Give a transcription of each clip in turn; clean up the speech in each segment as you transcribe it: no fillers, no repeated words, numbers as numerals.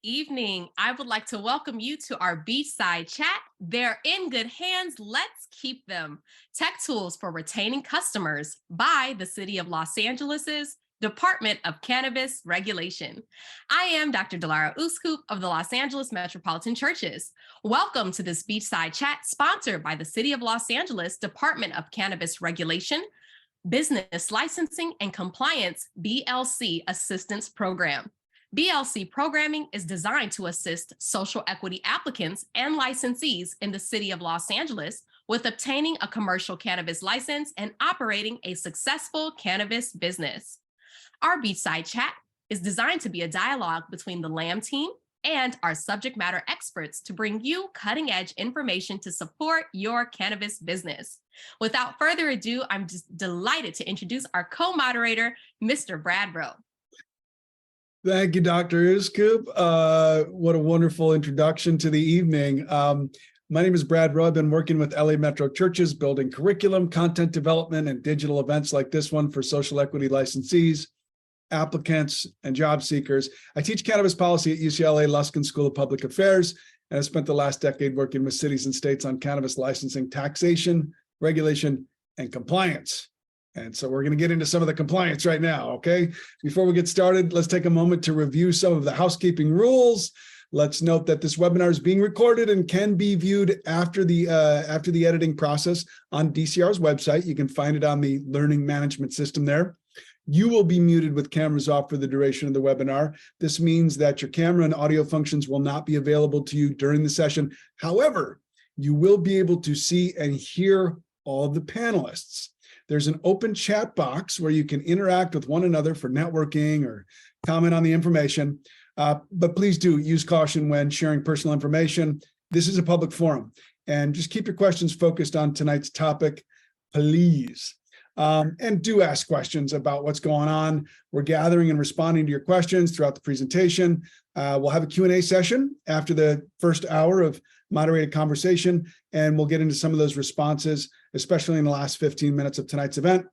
Evening. I would like to welcome you to our Beachside Chat. They're in good hands. Let's keep them. Tech tools for retaining customers by the City of Los Angeles's Department of Cannabis Regulation. I am Dr. Delara Uscoop of the Los Angeles Metropolitan Churches. Welcome to this Beachside Chat sponsored by the City of Los Angeles Department of Cannabis Regulation, Business Licensing and Compliance BLC Assistance Program. BLC programming is designed to assist social equity applicants and licensees in the City of Los Angeles with obtaining a commercial cannabis license and operating a successful cannabis business. Our Beachside Chat is designed to be a dialogue between the LAM team and our subject matter experts to bring you cutting-edge information to support your cannabis business. Without further ado, I'm just delighted to introduce our co-moderator, Mr. Brad Rowe. Thank you, Dr. Uscoop. What a wonderful introduction to the evening. My name is Brad Rowe. I've been working with LA Metro Churches, building curriculum, content development, and digital events like this one for social equity licensees, applicants, and job seekers. I teach cannabis policy at UCLA Luskin School of Public Affairs, and I spent the last decade working with cities and states on cannabis licensing, taxation, regulation, and compliance. And so we're going to get into some of the compliance right now, okay? Before we get started, let's take a moment to review some of the housekeeping rules. Let's note that this webinar is being recorded and can be viewed after the editing process on DCR's website. You can find it on the learning management system there. You will be muted with cameras off for the duration of the webinar. This means that your camera and audio functions will not be available to you during the session. However, you will be able to see and hear all the panelists. There's an open chat box where you can interact with one another for networking or comment on the information. But please do use caution when sharing personal information. This is a public forum, and just keep your questions focused on tonight's topic, please. And do ask questions about what's going on. We're gathering and responding to your questions throughout the presentation. We'll have a Q&A session after the first hour of moderated conversation, and we'll get into some of those responses, especially in the last 15 minutes of tonight's event.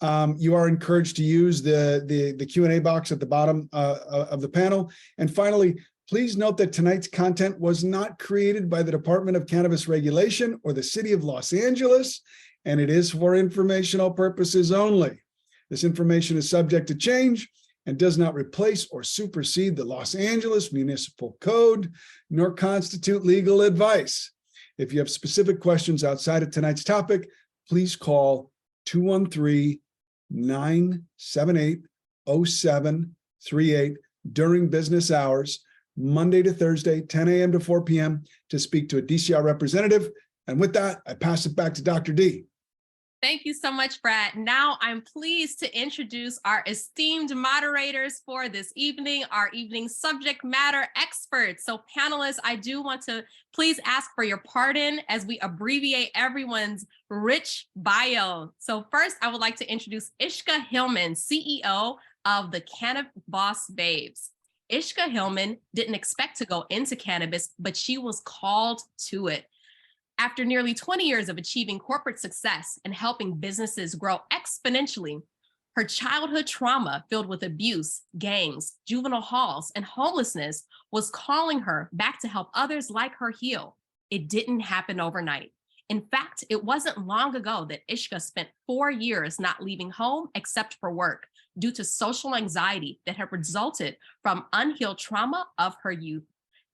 You are encouraged to use the Q&A box at the bottom of the panel. And finally, please note that tonight's content was not created by the Department of Cannabis Regulation or the City of Los Angeles, and it is for informational purposes only. This information is subject to change and does not replace or supersede the Los Angeles Municipal Code, nor constitute legal advice. If you have specific questions outside of tonight's topic, please call 213-978-0738 during business hours, Monday to Thursday, 10 a.m. to 4 p.m. to speak to a DCR representative. And with that, I pass it back to Dr. D. Thank you so much, Brad. Now I'm pleased to introduce our esteemed moderators for this evening, our evening subject matter experts. So panelists, I do want to please ask for your pardon as we abbreviate everyone's rich bio. So first, I would like to introduce Ishka Hillman, CEO of the Cannabis Babes. Ishka Hillman didn't expect to go into cannabis, but she was called to it. After nearly 20 years of achieving corporate success and helping businesses grow exponentially, her childhood trauma filled with abuse, gangs, juvenile halls, and homelessness was calling her back to help others like her heal. It didn't happen overnight. In fact, it wasn't long ago that Ishka spent 4 years not leaving home except for work due to social anxiety that had resulted from unhealed trauma of her youth.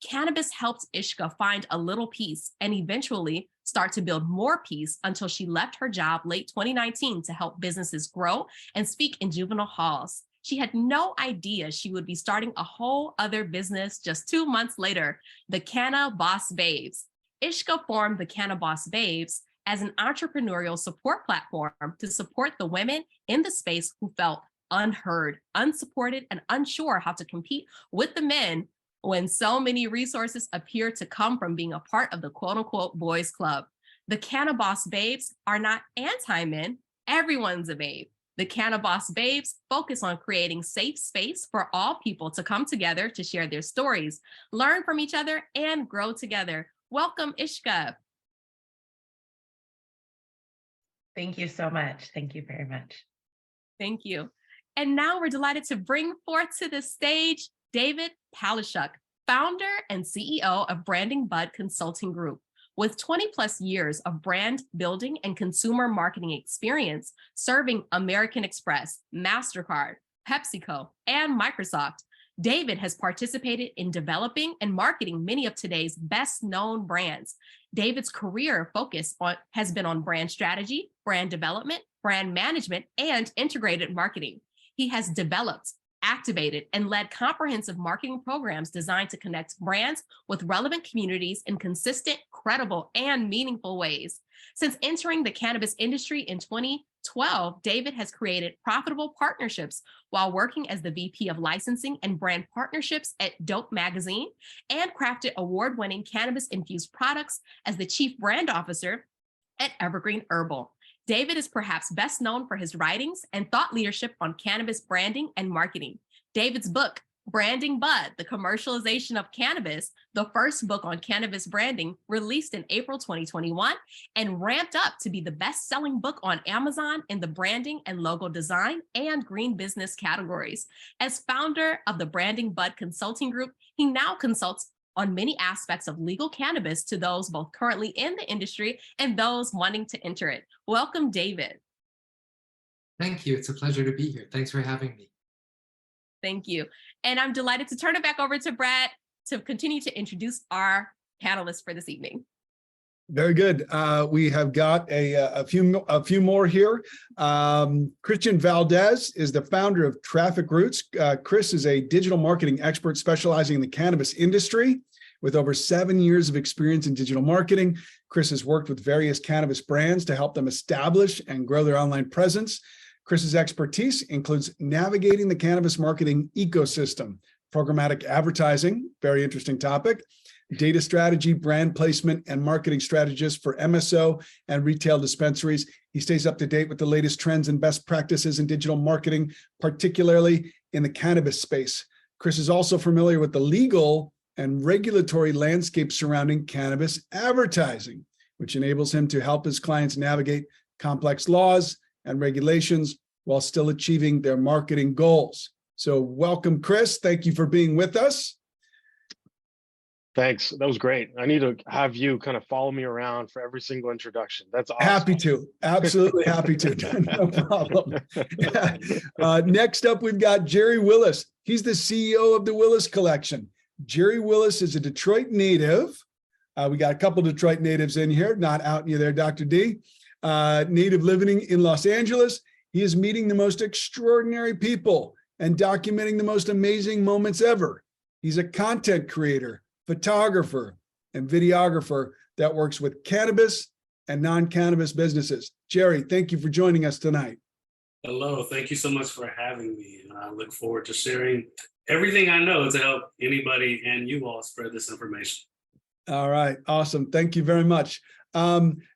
Cannabis helped Ishka find a little peace and eventually start to build more peace until she left her job late 2019 to help businesses grow and speak in juvenile halls. She had no idea she would be starting a whole other business just 2 months later, the Cannabis Babes. Ishka formed the Cannabis Babes as an entrepreneurial support platform to support the women in the space who felt unheard, unsupported, and unsure how to compete with the men when so many resources appear to come from being a part of the quote-unquote boys club. The Cannabis Babes are not anti-men, everyone's a babe. The Cannabis Babes focus on creating safe space for all people to come together to share their stories, learn from each other, and grow together. Welcome, Ishka. Thank you so much. Thank you very much. Thank you. And now we're delighted to bring forth to the stage David Palashuk, founder and CEO of Branding Bud Consulting Group. With 20 plus years of brand building and consumer marketing experience, serving American Express, MasterCard, PepsiCo, and Microsoft, David has participated in developing and marketing many of today's best-known brands. David's career focus has been on brand strategy, brand development, brand management, and integrated marketing. He has developed, activated, and led comprehensive marketing programs designed to connect brands with relevant communities in consistent, credible, and meaningful ways. Since entering the cannabis industry in 2012, David has created profitable partnerships while working as the VP of Licensing and Brand Partnerships at Dope Magazine, and crafted award-winning cannabis-infused products as the Chief Brand Officer at Evergreen Herbal. David is perhaps best known for his writings and thought leadership on cannabis branding and marketing. David's book, Branding Bud, The Commercialization of Cannabis, the first book on cannabis branding, released in April 2021 and ramped up to be the best-selling book on Amazon in the branding and logo design and green business categories. As founder of the Branding Bud Consulting Group, he now consults on many aspects of legal cannabis to those both currently in the industry and those wanting to enter it. Welcome, David. Thank you. It's a pleasure to be here. Thanks for having me. Thank you. And I'm delighted to turn it back over to Brad to continue to introduce our panelists for this evening. Very good. We have got a few more here. Christian Valdez is the founder of Traffic Roots. Chris is a digital marketing expert specializing in the cannabis industry with over 7 years of experience in digital marketing. Chris has worked with various cannabis brands to help them establish and grow their online presence. Chris's expertise includes navigating the cannabis marketing ecosystem, programmatic advertising, very interesting topic, data strategy, brand placement, and marketing strategist for MSO and retail dispensaries. He stays up to date with the latest trends and best practices in digital marketing, particularly in the cannabis space. Chris is also familiar with the legal and regulatory landscape surrounding cannabis advertising, which enables him to help his clients navigate complex laws and regulations while still achieving their marketing goals. So welcome, Chris. Thank you for being with us. Thanks. That was great. I need to have you kind of follow me around for every single introduction. That's awesome. Happy to. Absolutely happy to. No problem. Next up, we've got Jerry Willis. He's the CEO of the Willis Collection. Jerry Willis is a Detroit native. We got a couple Detroit natives in here, not out near there, Dr. D. Native living in Los Angeles. He is meeting the most extraordinary people and documenting the most amazing moments ever. He's a content creator, photographer, and videographer that works with cannabis and non-cannabis businesses. Jerry, thank you for joining us tonight. Hello, thank you so much for having me. And I look forward to sharing everything I know to help anybody and you all spread this information. All right, awesome. Thank you very much.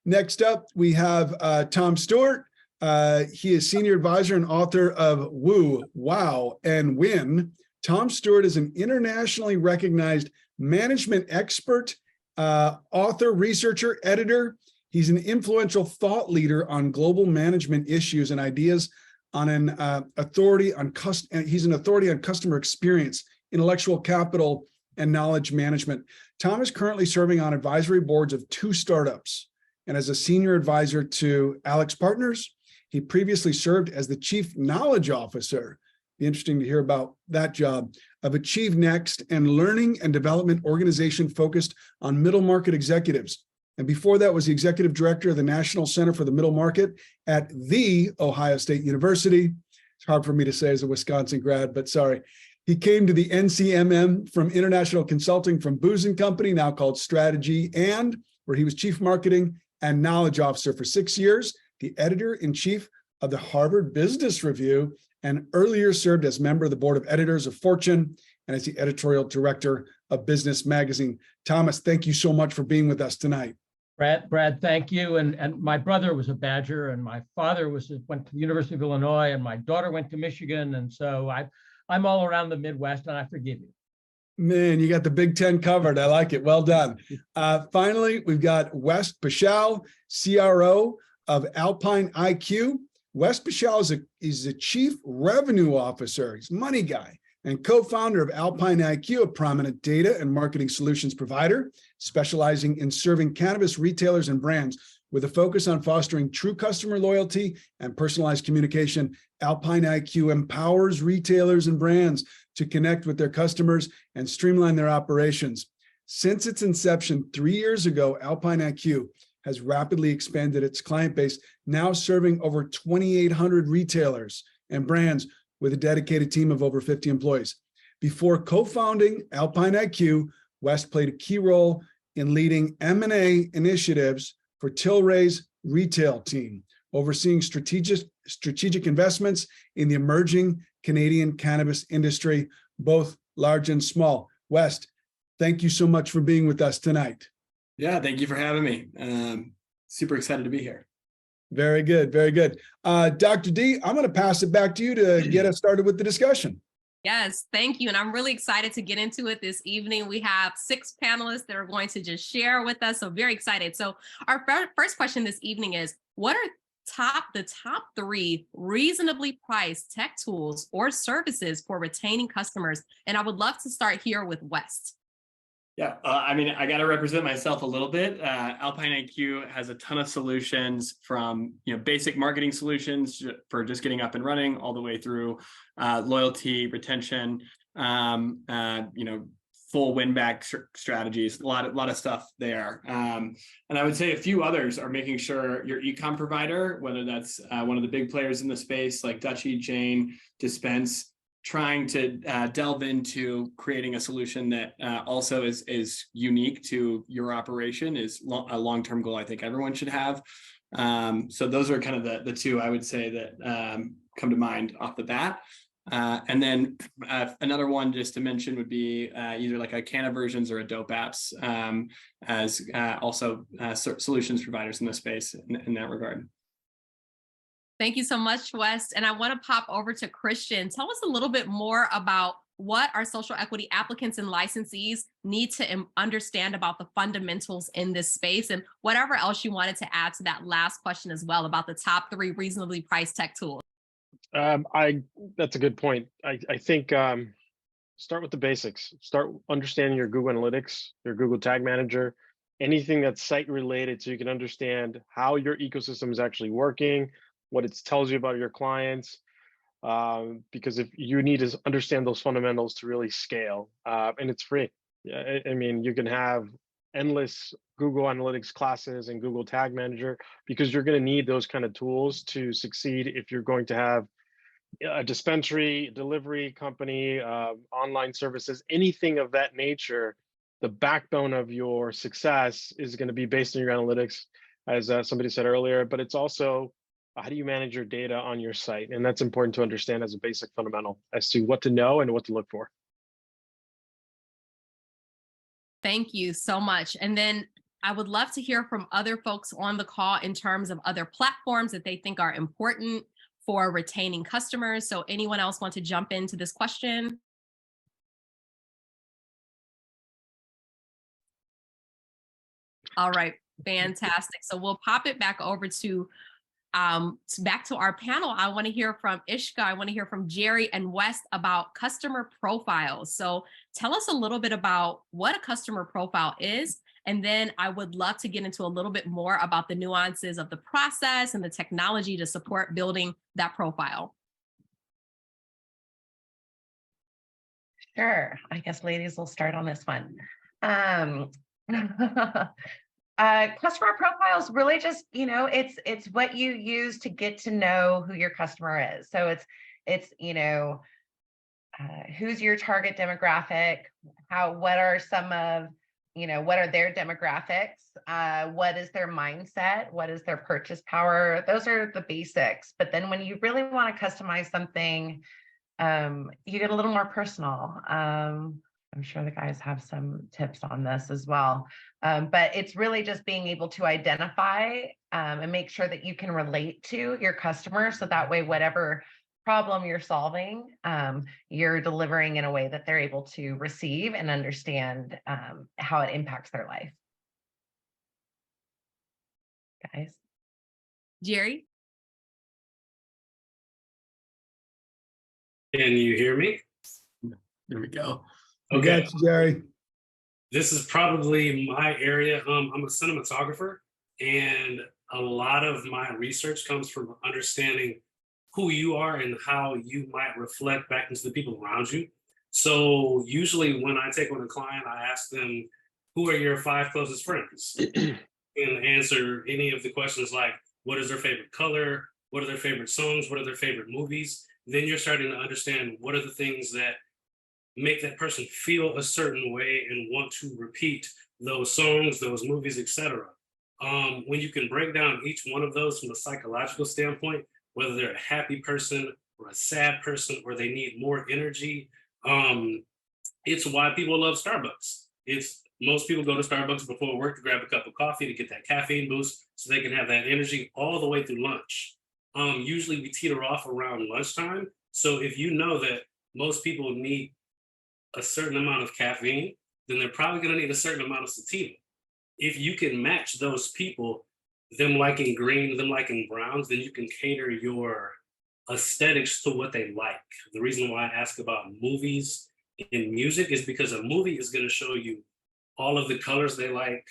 Next up, we have Tom Stewart. He is senior advisor and author of Woo, Wow, and Win. Tom Stewart is an internationally recognized management expert, author, researcher, editor. He's an influential thought leader on global management issues and ideas, on an authority on he's an authority on customer experience, intellectual capital, and knowledge management. Tom is currently serving on advisory boards of 2 startups and as a senior advisor to Alex Partners. He previously served as the chief knowledge officer. Be interesting to hear about that job, of Achieve Next, and learning and development organization focused on middle market executives. And before that was the executive director of the National Center for the Middle Market at the Ohio State University. It's hard for me to say as a Wisconsin grad, but sorry. He came to the NCMM from International Consulting from Booz & Company, now called Strategy, and where he was chief marketing and knowledge officer for 6 years, the editor-in-chief of the Harvard Business Review, and earlier served as member of the board of editors of Fortune and as the editorial director of Business Magazine. Thomas, thank you so much for being with us tonight. Brad, thank you. And my brother was a Badger, and my father went to the University of Illinois, and my daughter went to Michigan. And so I'm all around the Midwest, and I forgive you. Man, you got the Big Ten covered. I like it. Well done. Finally, we've got Wes Pichal, CRO of Alpine IQ. Wes Pichal is a chief revenue officer. He's a money guy and co-founder of Alpine IQ, a prominent data and marketing solutions provider specializing in serving cannabis retailers and brands. With a focus on fostering true customer loyalty and personalized communication, Alpine IQ empowers retailers and brands to connect with their customers and streamline their operations. Since its inception 3 years ago, Alpine IQ has rapidly expanded its client base, now serving over 2,800 retailers and brands with a dedicated team of over 50 employees. Before co-founding Alpine IQ, West played a key role in leading M&A initiatives for Tilray's retail team, overseeing strategic investments in the emerging Canadian cannabis industry, both large and small. West, thank you so much for being with us tonight. Yeah, thank you for having me. Super excited to be here. Very good, very good. Dr. D, I'm going to pass it back to you to get us started with the discussion. Yes, thank you. And I'm really excited to get into it this evening. We have 6 panelists that are going to just share with us. So very excited. So our first question this evening is, what are the top 3 reasonably priced tech tools or services for retaining customers? And I would love to start here with West. Yeah, I mean, I got to represent myself a little bit. Alpine IQ has a ton of solutions, from basic marketing solutions for just getting up and running, all the way through loyalty, retention, full win back strategies. A lot of stuff there. And I would say a few others are making sure your e-com provider, whether that's one of the big players in the space like Dutchie, Jane, Dispense, trying to delve into creating a solution that also is unique to your operation is a long-term goal I think everyone should have. So those are kind of the 2 I would say that come to mind off the bat. And then another one just to mention would be either like a Cannaversions or a Dope Apps as also solutions providers in the space in that regard. Thank you so much, West. And I want to pop over to Christian. Tell us a little bit more about what our social equity applicants and licensees need to understand about the fundamentals in this space, and whatever else you wanted to add to that last question as well about the top 3 reasonably priced tech tools. That's a good point. I think start with the basics. Start understanding your Google Analytics, your Google Tag Manager, anything that's site related, so you can understand how your ecosystem is actually working, what it tells you about your clients, because if you need to understand those fundamentals to really scale, and it's free. Yeah, I mean, you can have endless Google Analytics classes and Google Tag Manager, because you're going to need those kind of tools to succeed if you're going to have a dispensary, delivery company, online services, anything of that nature. The backbone of your success is going to be based on your analytics, as somebody said earlier, but it's also how do you manage your data on your site? And that's important to understand as a basic fundamental as to what to know and what to look for. Thank you so much. And then I would love to hear from other folks on the call in terms of other platforms that they think are important for retaining customers. So anyone else want to jump into this question? All right, fantastic. So we'll pop it back over to back to our panel. I want to hear from Ishka. I want to hear from Jerry and West about customer profiles. So tell us a little bit about what a customer profile is. And then I would love to get into a little bit more about the nuances of the process and the technology to support building that profile. Sure. I guess ladies will start on this one. Customer profiles really just, it's what you use to get to know who your customer is. So it's who's your target demographic, what are some of, what are their demographics, what is their mindset, what is their purchase power. Those are the basics. But then when you really want to customize something, you get a little more personal. I'm sure the guys have some tips on this as well. But it's really just being able to identify and make sure that you can relate to your customer. So that way, whatever problem you're solving, you're delivering in a way that they're able to receive and understand how it impacts their life. Guys. Jerry? Can you hear me? There we go. We Okay. got you, Jerry. This is probably my area. I'm a cinematographer, and a lot of my research comes from understanding who you are and how you might reflect back into the people around you. So usually when I take on a client, I ask them, who are your 5 closest friends? And answer any of the questions like, what is their favorite color? What are their favorite songs? What are their favorite movies? Then you're starting to understand what are the things that make that person feel a certain way and want to repeat those songs, those movies, etc. When you can break down each one of those from a psychological standpoint, whether they're a happy person or a sad person or they need more energy, it's why people love Starbucks. It's most people go to Starbucks before work to grab a cup of coffee to get that caffeine boost so they can have that energy all the way through lunch. Usually we teeter off around lunchtime. So if you know that most people need a certain amount of caffeine, then they're probably going to need a certain amount of sativa. If you can match those people, them liking green, them liking browns, then you can cater your aesthetics to what they like. The reason why I ask about movies and music is because a movie is going to show you all of the colors they like,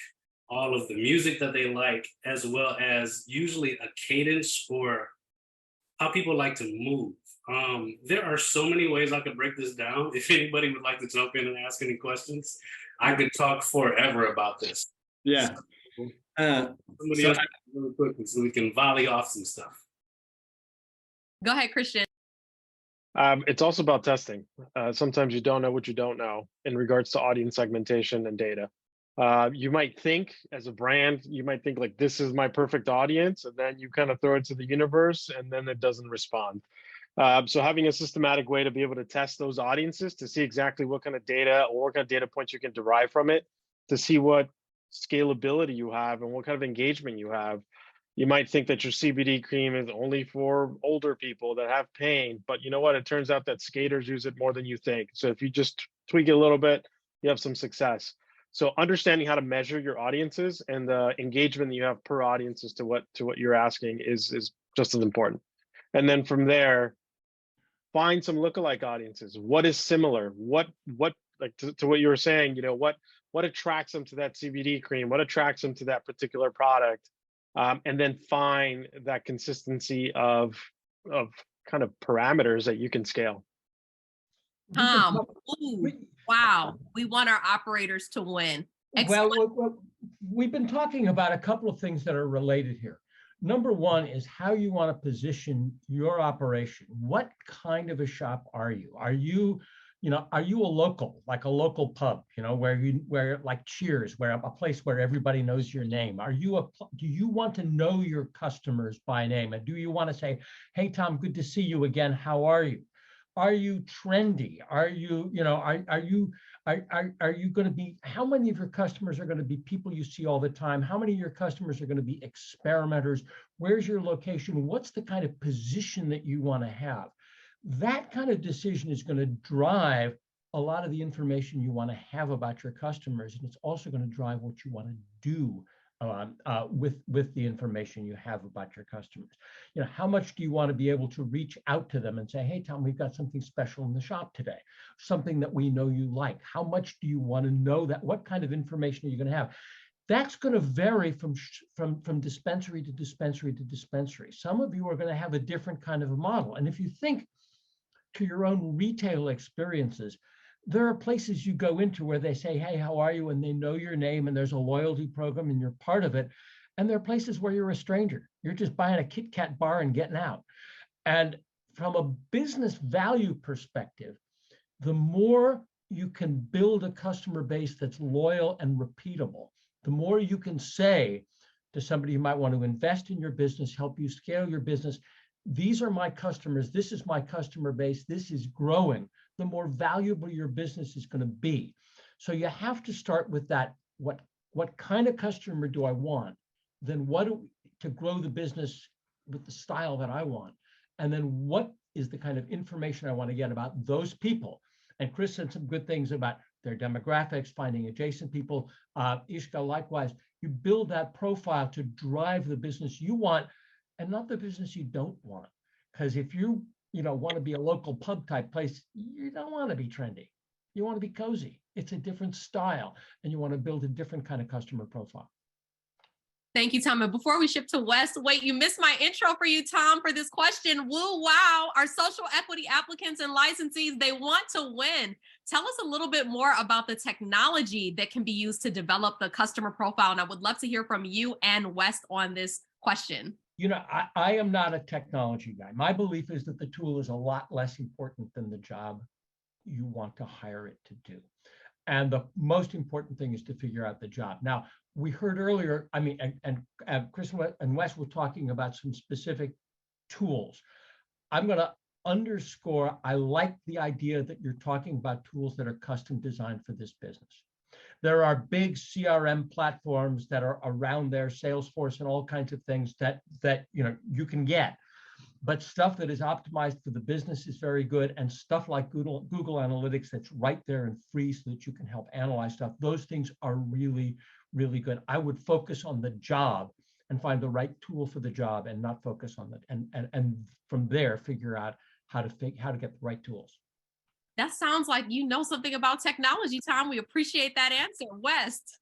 all of the music that they like, as well as usually a cadence or how people like to move. There are so many ways I could break this down. If anybody would like to jump in and ask any questions, I could talk forever about this. Yeah. Somebody else really quickly so we can volley off some stuff. Go ahead, Christian. It's also about testing. Sometimes you don't know what you don't know in regards to audience segmentation and data. You might think as a brand, you might think like, this is my perfect audience, and then you kind of throw it to the universe and then it doesn't respond. So having a systematic way to be able to test those audiences to see exactly what kind of data or what kind of data points you can derive from it, to see what scalability you have and what kind of engagement you have. You might think that your CBD cream is only for older people that have pain, but you know what? It turns out that skaters use it more than you think. So if you just tweak it a little bit, you have some success. So understanding how to measure your audiences and the engagement that you have per audience as to what you're asking is just as important. And then from there, find some lookalike audiences. What is similar? What like to what you were saying, you know, what attracts them to that CBD cream? What attracts them to that particular product? And then find that consistency of kind of parameters that you can scale. Tom, wow, we want our operators to win. Well, we've been talking about a couple of things that are related here. Number one is how you want to position your operation. What kind of a shop are you? Are you a local, like a local pub, where like Cheers, where a place where everybody knows your name? Do you want to know your customers by name? And do you want to say, hey, Tom, good to see you again. How are you? Are you trendy? Are you going to be, how many of your customers are going to be people you see all the time? How many of your customers are going to be experimenters? Where's your location? What's the kind of position that you want to have? That kind of decision is going to drive a lot of the information you want to have about your customers. And it's also going to drive what you want to do with the information you have about your customers. How much do you want to be able to reach out to them and say, hey, Tom, we've got something special in the shop today, something that we know you like. How much do you want to know that? What kind of information are you going to have? That's going to vary from dispensary to dispensary to dispensary. Some of you are going to have a different kind of a model. And if you think to your own retail experiences, there are places you go into where they say, hey, how are you? And they know your name and there's a loyalty program and you're part of it. And there are places where you're a stranger. You're just buying a Kit Kat bar and getting out. And from a business value perspective, the more you can build a customer base that's loyal and repeatable, the more you can say to somebody who might want to invest in your business, help you scale your business, these are my customers, this is my customer base, this is growing, the more valuable your business is going to be. So you have to start with that, what kind of customer do I want? Then to grow the business with the style that I want? And then what is the kind of information I want to get about those people? And Chris said some good things about their demographics, finding adjacent people. Ishka, likewise, you build that profile to drive the business you want and not the business you don't want. Because if you want to be a local pub type place, you don't want to be trendy. You want to be cozy. It's a different style, and you want to build a different kind of customer profile. Thank you, Tom. And before we shift to Wes, wait, you missed my intro for you, Tom, for this question. Woo, wow, our social equity applicants and licensees, they want to win. Tell us a little bit more about the technology that can be used to develop the customer profile. And I would love to hear from you and Wes on this question. You know, I am not a technology guy. My belief is that the tool is a lot less important than the job you want to hire it to do. And the most important thing is to figure out the job. Now, we heard earlier, I mean, and Chris and Wes were talking about some specific tools. I'm going to underscore, I like the idea that you're talking about tools that are custom designed for this business. There are big CRM platforms that are around there, Salesforce and all kinds of things that you can get. But stuff that is optimized for the business is very good. And stuff like Google Analytics that's right there and free so that you can help analyze stuff. Those things are really, really good. I would focus on the job and find the right tool for the job and not focus on that. And from there, figure out how to get the right tools. That sounds like you know something about technology, Tom. We appreciate that answer. West.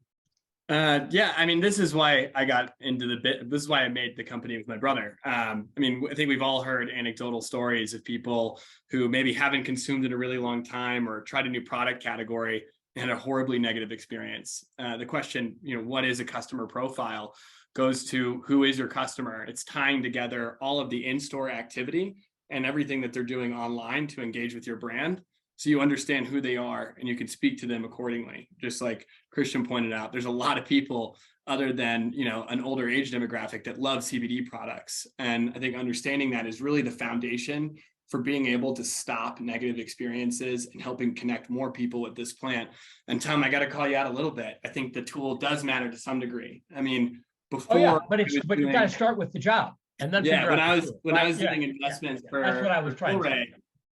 Yeah, I mean, this is why I got into the bit. This is why I made the company with my brother. I mean, I think we've all heard anecdotal stories of people who maybe haven't consumed in a really long time or tried a new product category and had a horribly negative experience. The question, what is a customer profile, goes to who is your customer? It's tying together all of the in-store activity and everything that they're doing online to engage with your brand. So you understand who they are and you can speak to them accordingly. Just like Christian pointed out, there's a lot of people other than, an older age demographic that love CBD products. And I think understanding that is really the foundation for being able to stop negative experiences and helping connect more people with this plant. And Tom, I got to call you out a little bit. I think the tool does matter to some degree. I mean, before, but you got to start with the job and then when I was doing investments for that's what I was trying to say.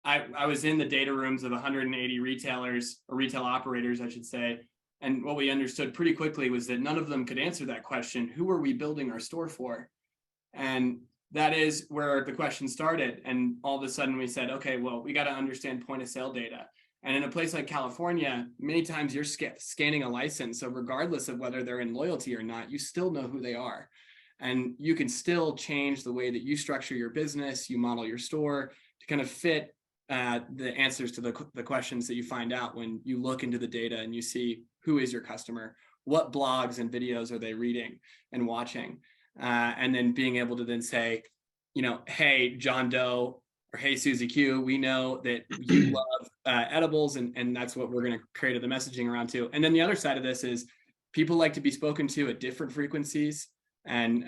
I was in the data rooms of 180 retailers or retail operators, I should say. And what we understood pretty quickly was that none of them could answer that question. Who are we building our store for? And that is where the question started. And all of a sudden we said, okay, well, we got to understand point of sale data. And in a place like California, many times you're scanning a license. So regardless of whether they're in loyalty or not, you still know who they are. And you can still change the way that you structure your business, you model your store to kind of fit the answers to the questions that you find out when you look into the data and you see who is your customer, what blogs and videos are they reading and watching, and then being able to then say, hey, John Doe, or hey, Susie Q, we know that you love edibles, and that's what we're going to create the messaging around too. And then the other side of this is people like to be spoken to at different frequencies. And,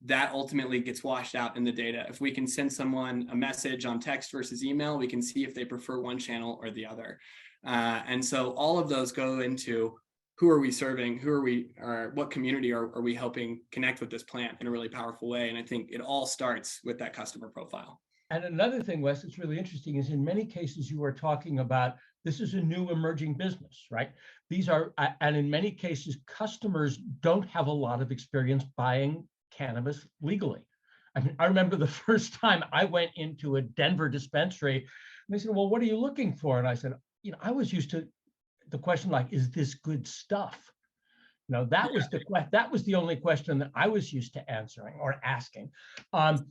that ultimately gets washed out in the data. If we can send someone a message on text versus email, we can see if they prefer one channel or the other. And so all of those go into who are we serving? What community are we helping connect with this plant in a really powerful way? And I think it all starts with that customer profile. And another thing, Wes, that's really interesting is in many cases you are talking about this is a new emerging business, right? These are, and in many cases, customers don't have a lot of experience buying cannabis legally. I mean, I remember the first time I went into a Denver dispensary and they said, well, what are you looking for? And I said, I was used to the question like, is this good stuff? That was the only question that I was used to answering or asking. But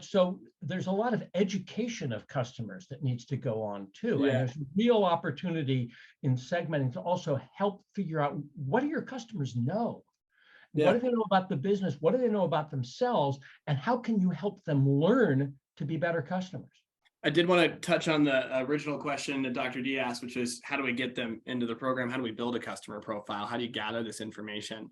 so there's a lot of education of customers that needs to go on too. And there's real opportunity in segmenting to also help figure out what do your customers know? What do they know about the business? What do they know about themselves? And how can you help them learn to be better customers? I did want to touch on the original question that Dr. D asked, which is how do we get them into the program? How do we build a customer profile? How do you gather this information?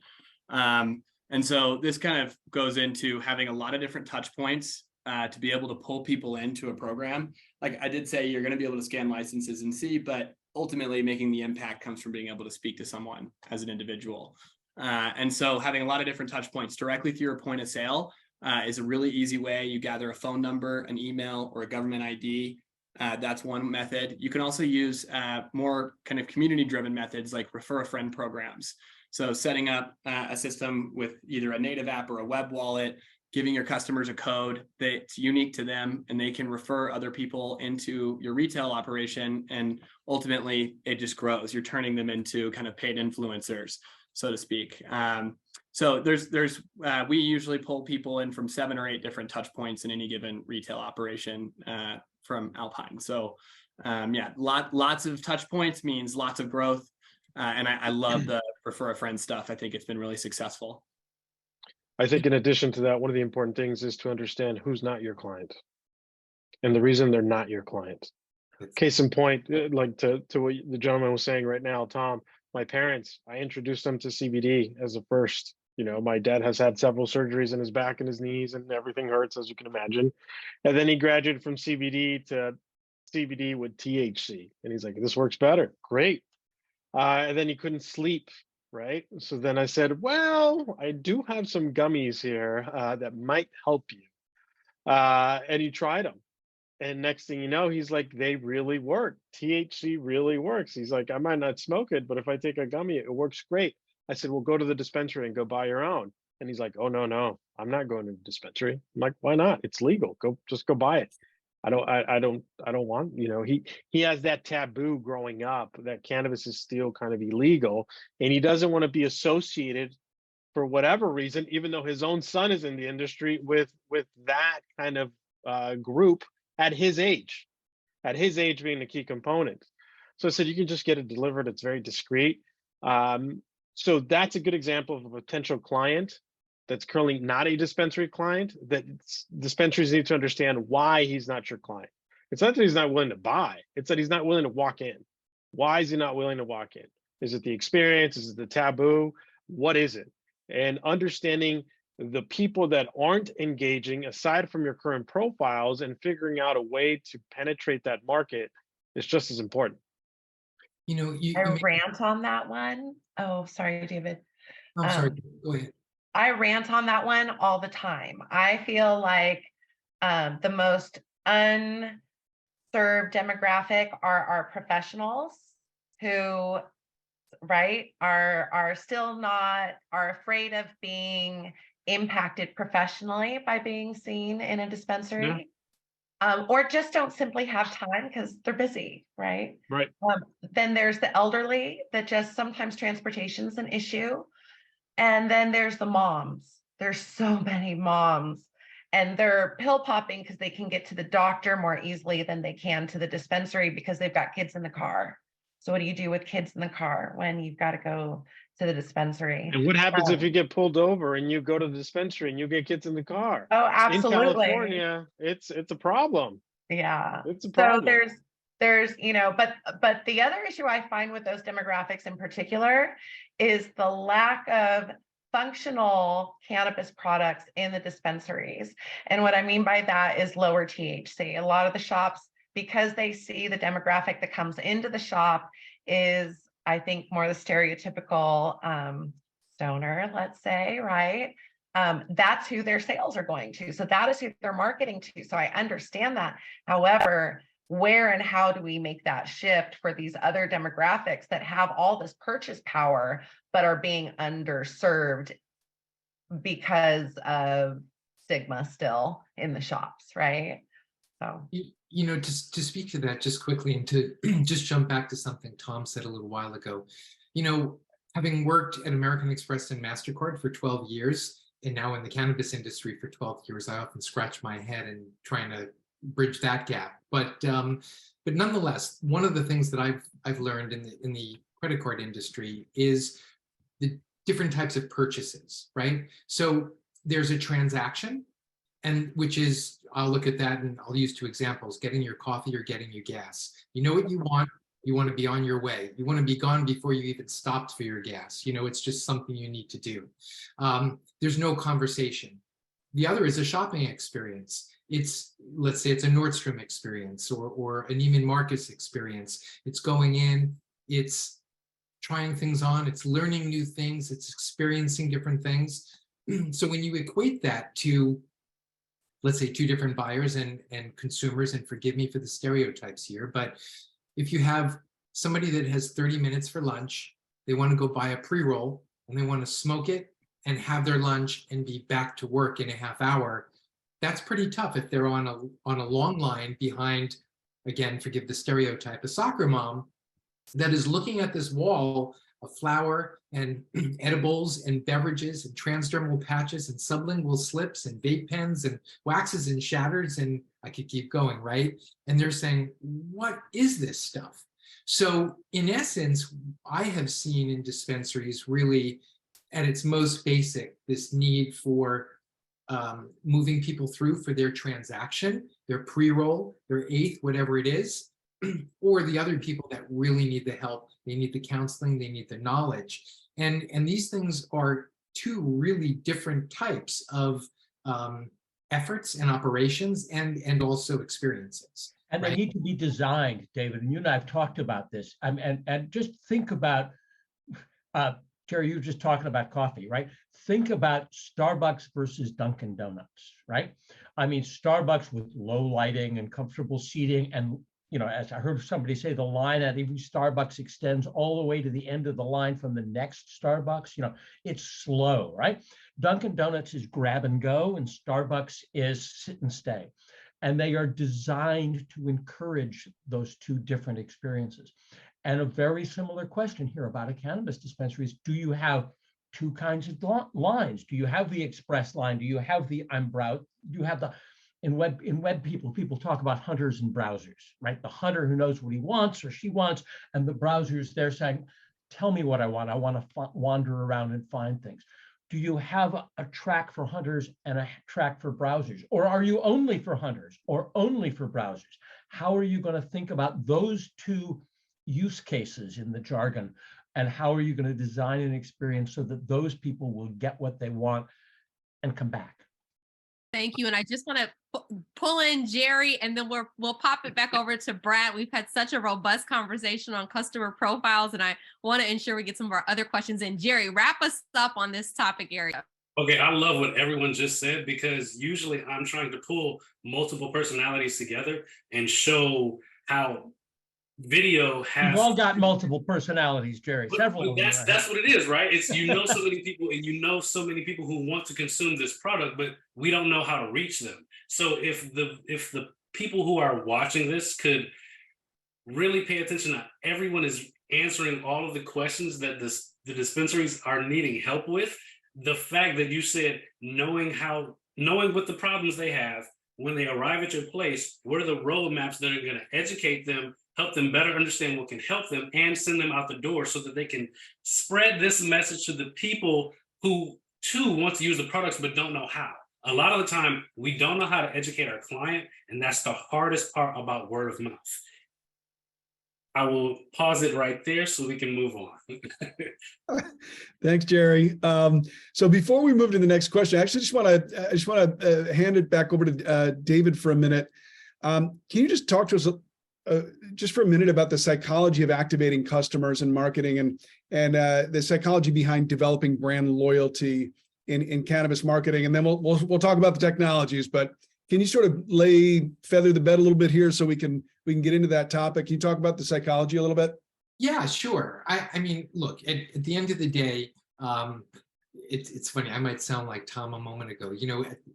And so this kind of goes into having a lot of different touch points to be able to pull people into a program. Like I did say, you're going to be able to scan licenses and see, but ultimately making the impact comes from being able to speak to someone as an individual. And so having a lot of different touch points directly through your point of sale is a really easy way. You gather a phone number, an email, or a government ID. That's one method. You can also use more kind of community-driven methods like refer a friend programs. So setting up a system with either a native app or a web wallet giving your customers a code that's unique to them, and they can refer other people into your retail operation. And ultimately, it just grows. You're turning them into kind of paid influencers, so to speak. So we usually pull people in from 7 or 8 different touch points in any given retail operation from Alpine. So yeah, lots of touch points means lots of growth. And I love the refer a friend stuff. I think it's been really successful. I think in addition to that, one of the important things is to understand who's not your client and the reason they're not your client. Case in point, like to what the gentleman was saying right now, Tom, my parents, I introduced them to CBD as a first. You know, my dad has had several surgeries in his back and his knees, and everything hurts, as you can imagine. And then he graduated from CBD to CBD with THC. And he's like, this works better. Great. And then he couldn't sleep. Right. So then I said, well, I do have some gummies here that might help you. And he tried them. And next thing you know, he's like, they really work. THC really works. He's like, I might not smoke it, but if I take a gummy, it works great. I said, well, go to the dispensary and go buy your own. And he's like, oh, no, I'm not going to the dispensary. I'm like, why not? It's legal. Just go buy it. I don't want, you know, he has that taboo growing up that cannabis is still kind of illegal, and he doesn't want to be associated for whatever reason, even though his own son is in the industry with that kind of group at his age being the key component. So I said, you can just get it delivered. It's very discreet. So that's a good example of a potential client that's currently not a dispensary client, that dispensaries need to understand why he's not your client. It's not that he's not willing to buy, it's that he's not willing to walk in. Why is he not willing to walk in? Is it the experience? Is it the taboo? What is it? And understanding the people that aren't engaging aside from your current profiles and figuring out a way to penetrate that market is just as important. You know, I rant on that one. Oh, sorry, David. I'm sorry, go ahead. I rant on that one all the time. I feel like the most unserved demographic are our professionals who, right, are still not, are afraid of being impacted professionally by being seen in a dispensary. Yeah. Or just don't simply have time because they're busy, right? Right. Then there's the elderly that just sometimes transportation is an issue. And then there's the moms. There's so many moms, and they're pill popping because they can get to the doctor more easily than they can to the dispensary because they've got kids in the car. So what do you do with kids in the car when you've got to go to the dispensary? And what happens if you get pulled over and you go to the dispensary and you get kids in the car? Oh, absolutely. In California, it's a problem. Yeah. It's a problem. So there's, you know, but the other issue I find with those demographics in particular is the lack of functional cannabis products in the dispensaries. And what I mean by that is lower THC. A lot of the shops, because they see the demographic that comes into the shop is, I think, more the stereotypical stoner, let's say, right? That's who their sales are going to. So that is who they're marketing to. So I understand that. However, where and how do we make that shift for these other demographics that have all this purchase power, but are being underserved because of stigma still in the shops, right? So, you know, to speak to that just quickly and to just jump back to something Tom said a little while ago, you know, having worked at American Express and MasterCard for 12 years, and now in the cannabis industry for 12 years, I often scratch my head and trying to bridge that gap. But nonetheless, one of the things that I've learned in the credit card industry is the different types of purchases, right? So there's a transaction, and which is, I'll look at that and I'll use 2 examples: getting your coffee or getting your gas. You know what you want to be on your way. You want to be gone before you even stopped for your gas. You know, it's just something you need to do. There's no conversation. The other is a shopping experience. It's, let's say it's a Nordstrom experience or a Neiman Marcus experience. It's going in, it's trying things on, it's learning new things, it's experiencing different things. So when you equate that to, let's say, 2 different buyers and consumers, and forgive me for the stereotypes here, but if you have somebody that has 30 minutes for lunch, they want to go buy a pre-roll and they want to smoke it and have their lunch and be back to work in a half hour. That's pretty tough if they're on a long line behind, again, forgive the stereotype, a soccer mom that is looking at this wall of flour and edibles and beverages and transdermal patches and sublingual slips and vape pens and waxes and shatters, and I could keep going, right? And they're saying, what is this stuff? So in essence, I have seen in dispensaries really at its most basic, this need for moving people through for their transaction, their pre-roll, their eighth, whatever it is, or the other people that really need the help. They need the counseling, they need the knowledge. And these things are two really different types of efforts and operations and also experiences. And they need to be designed, David, and you and I have talked about this. And just think about, Jerry, you were just talking about coffee, right? Think about Starbucks versus Dunkin' Donuts, right? I mean, Starbucks with low lighting and comfortable seating, and as I heard somebody say, the line at every Starbucks extends all the way to the end of the line from the next Starbucks. It's slow, right? Dunkin' Donuts is grab and go, and Starbucks is sit and stay. And they are designed to encourage those two different experiences. And a very similar question here about a cannabis dispensary is, do you have two kinds of lines? Do you have the express line? Do you have the do you have the, in web people talk about hunters and browsers, right? The hunter who knows what he wants or she wants, and the browsers, they're saying, tell me what I want. I want to wander around and find things. Do you have a track for hunters and a track for browsers? Or are you only for hunters or only for browsers? How are you going to think about those two use cases in the jargon? And how are you going to design an experience so that those people will get what they want and come back? Thank you. And I just want to pull in Jerry, and then we'll pop it back over to Brad. We've had such a robust conversation on customer profiles, and I want to ensure we get some of our other questions in. Jerry, wrap us up on this topic area. Okay, I love what everyone just said, because usually I'm trying to pull multiple personalities together and show how video has. We've all got multiple personalities, Jerry. Several. But that's what it is, right? It's so many people, and so many people who want to consume this product, but we don't know how to reach them. So if the people who are watching this could really pay attention to everyone is answering all of the questions that the dispensaries are needing help with. The fact that you said knowing what the problems they have when they arrive at your place, what are the roadmaps that are going to educate them, help them better understand what can help them, and send them out the door so that they can spread this message to the people who too want to use the products but don't know how. A lot of the time, we don't know how to educate our client, and that's the hardest part about word of mouth. I will pause it right there so we can move on. Thanks, Jerry. So before we move to the next question, I actually just want to hand it back over to David for a minute. Can you just talk to us just for a minute about the psychology of activating customers and marketing, and the psychology behind developing brand loyalty in cannabis marketing? And then we'll talk about the technologies, but can you sort of feather the bed a little bit here so we can get into that topic? Can you talk about the psychology a little bit? Yeah, sure. I mean, look, at the end of the day, it's funny. I might sound like Tom a moment ago.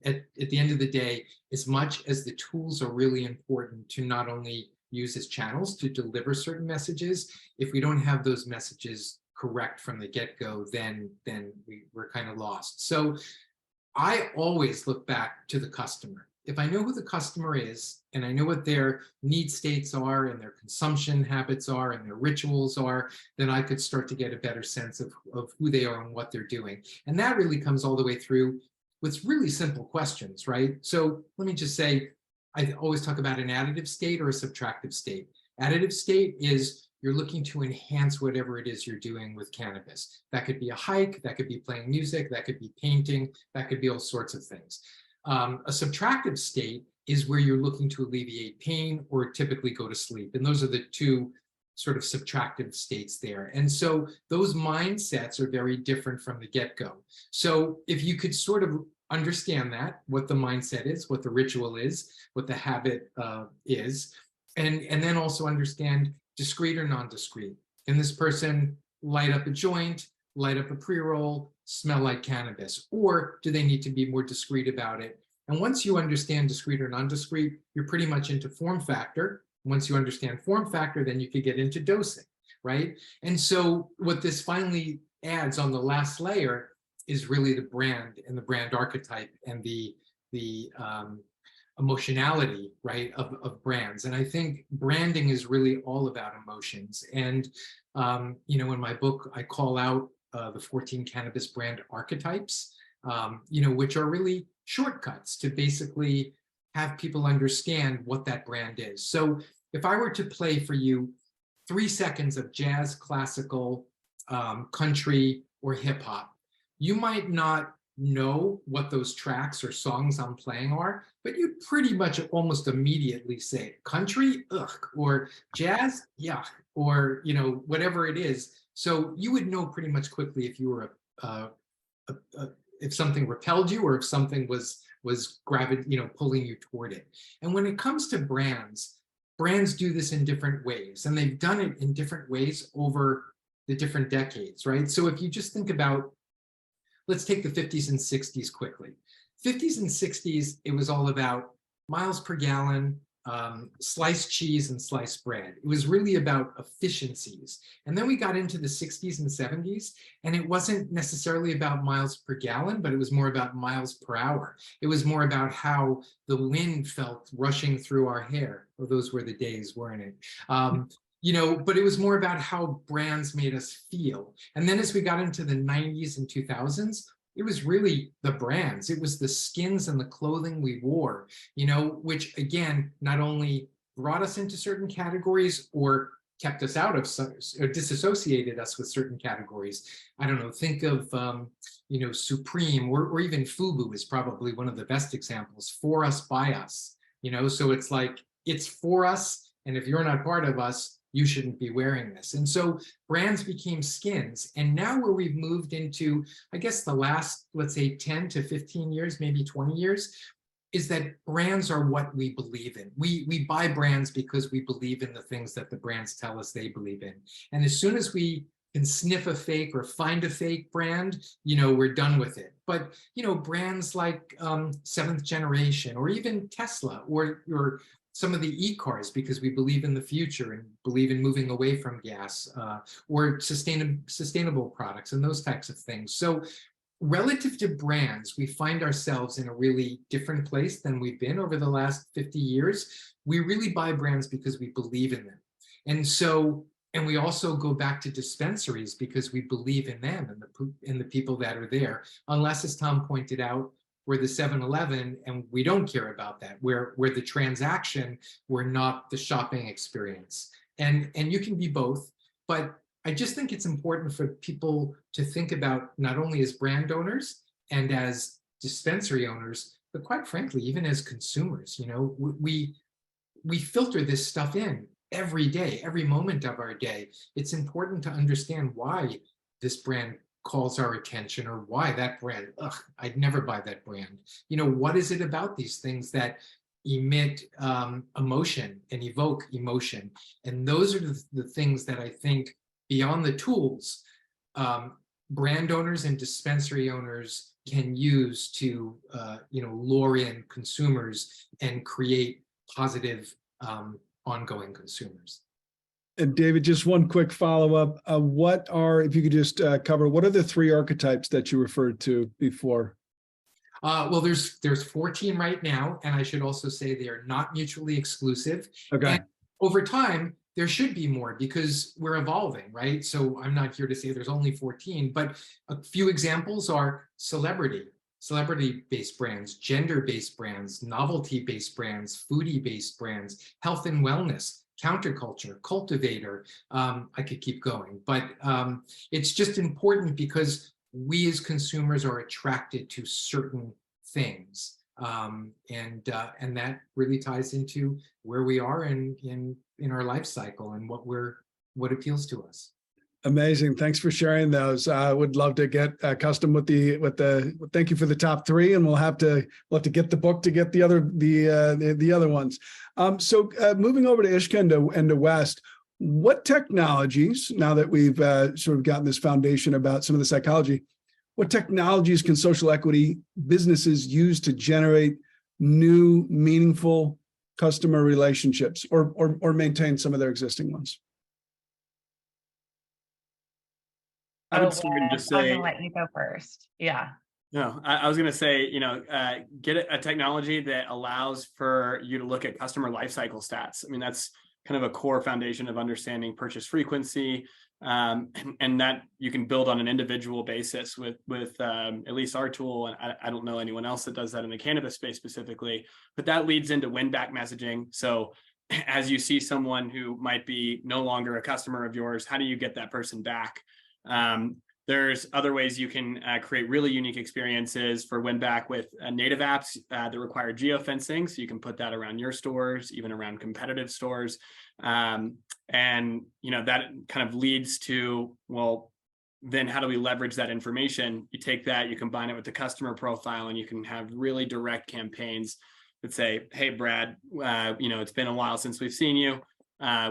At the end of the day, as much as the tools are really important to not only use as channels to deliver certain messages, if we don't have those messages correct from the get-go, then we're kind of lost. So I always look back to the customer. If I know who the customer is, and I know what their need states are and their consumption habits are and their rituals are, then I could start to get a better sense of who they are and what they're doing. And that really comes all the way through with really simple questions, right? So let me just say, I always talk about an additive state or a subtractive state. Additive state is you're looking to enhance whatever it is you're doing with cannabis. That could be a hike, that could be playing music, that could be painting, that could be all sorts of things. A subtractive state is where you're looking to alleviate pain or typically go to sleep. And those are the two sort of subtractive states there. And so those mindsets are very different from the get-go. So if you could sort of understand that, what the mindset is, what the ritual is, what the habit is, and then also understand discrete or non-discrete. Can this person light up a joint, light up a pre-roll, smell like cannabis, or do they need to be more discreet about it? And once you understand discrete or non-discrete, you're pretty much into form factor. Once you understand form factor, then you could get into dosing, right? And so what this finally adds on the last layer is really the brand and the brand archetype and the emotionality, right, of brands. And I think branding is really all about emotions. And, you know, in my book, I call out the 14 cannabis brand archetypes, you know, which are really shortcuts to basically have people understand what that brand is. So if I were to play for you 3 seconds of jazz, classical, country, or hip hop, you might not know what those tracks or songs I'm playing are, but you pretty much almost immediately say country, ugh, or jazz, yeah, or, you know, whatever it is. So you would know pretty much quickly if you were if something repelled you or if something was you know, pulling you toward it. And when it comes to brands do this in different ways, and they've done it in different ways over the different decades, right? So if you just think about, let's take the 50s and 60s quickly. 50s and 60s, it was all about miles per gallon, sliced cheese and sliced bread. It was really about efficiencies. And then we got into the 60s and 70s, and it wasn't necessarily about miles per gallon, but it was more about miles per hour. It was more about how the wind felt rushing through our hair. Well, those were the days, weren't it? You know, but it was more about how brands made us feel. And then as we got into the 90s and 2000s, it was really the brands. It was the skins and the clothing we wore, you know, which again, not only brought us into certain categories or kept us out of some, or disassociated us with certain categories. I don't know, think of, you know, Supreme or even FUBU is probably one of the best examples, for us, by us, you know, so it's like, it's for us. And if you're not part of us, you shouldn't be wearing this. And so brands became skins. And now where we've moved into, I guess the last, let's say 10 to 15 years, maybe 20 years, is that brands are what we believe in. We buy brands because we believe in the things that the brands tell us they believe in. And as soon as we can sniff a fake or find a fake brand, you know, we're done with it. But, you know, brands like Seventh Generation or even Tesla or some of the e-cars, because we believe in the future and believe in moving away from gas, or sustainable products and those types of things. So relative to brands, we find ourselves in a really different place than we've been over the last 50 years. We really buy brands because we believe in them. And so, and we also go back to dispensaries because we believe in them and the people that are there, unless, as Tom pointed out, we're the 7-Eleven and we don't care about that. We're the transaction, we're not the shopping experience. And you can be both, but I just think it's important for people to think about not only as brand owners and as dispensary owners, but quite frankly, even as consumers. You know, we filter this stuff in every day, every moment of our day. It's important to understand why this brand calls our attention or why that brand, ugh, I'd never buy that brand. You know, what is it about these things that emit emotion and evoke emotion? And those are the things that I think, beyond the tools, brand owners and dispensary owners can use to, you know, lure in consumers and create positive ongoing consumers. And David, just one quick follow-up. What are, if you could just cover, what are the 3 archetypes that you referred to before? Well, there's 14 right now, and I should also say they are not mutually exclusive. Okay. And over time, there should be more because we're evolving, right? So I'm not here to say there's only 14, but a few examples are celebrity-based brands, gender-based brands, novelty-based brands, foodie-based brands, health and wellness, counterculture, cultivator. I could keep going, but it's just important because we as consumers are attracted to certain things, and that really ties into where we are in our life cycle and what appeals to us. Amazing. Thanks for sharing those. I would love to get accustomed with the thank you for the top 3, and we'll have to get the book to get the other ones. So moving over to Ishka and to West, what technologies, now that we've sort of gotten this foundation about some of the psychology, what technologies can social equity businesses use to generate new, meaningful customer relationships or maintain some of their existing ones? I would Oh, start and Wes, just I'm say, gonna let you go first. Yeah. no, I was going to say, get a technology that allows for you to look at customer lifecycle stats. I mean, that's kind of a core foundation of understanding purchase frequency, and that you can build on an individual basis with at least our tool. And I don't know anyone else that does that in the cannabis space specifically, but that leads into win back messaging. So as you see someone who might be no longer a customer of yours, how do you get that person back? There's other ways you can create really unique experiences for win back with native apps that require geofencing. So you can put that around your stores, even around competitive stores. And, that kind of leads to, well, then how do we leverage that information? You take that, you combine it with the customer profile, and you can have really direct campaigns that say, hey, Brad, it's been a while since we've seen you.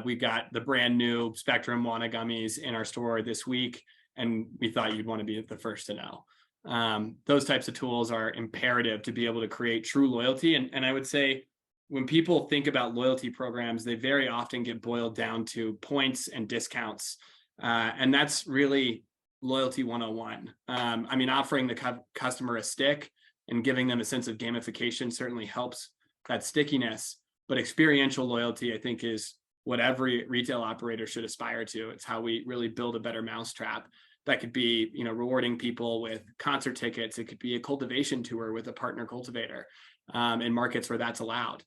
We got the brand new Spectrum Wana gummies in our store this week, and we thought you'd want to be the first to know. Those types of tools are imperative to be able to create true loyalty. And I would say when people think about loyalty programs, they very often get boiled down to points and discounts. And that's really loyalty 101. Offering the customer a stick and giving them a sense of gamification certainly helps that stickiness. But experiential loyalty, I think, is what every retail operator should aspire to. It's how we really build a better mousetrap. That could be, rewarding people with concert tickets. It could be a cultivation tour with a partner cultivator in markets where that's allowed.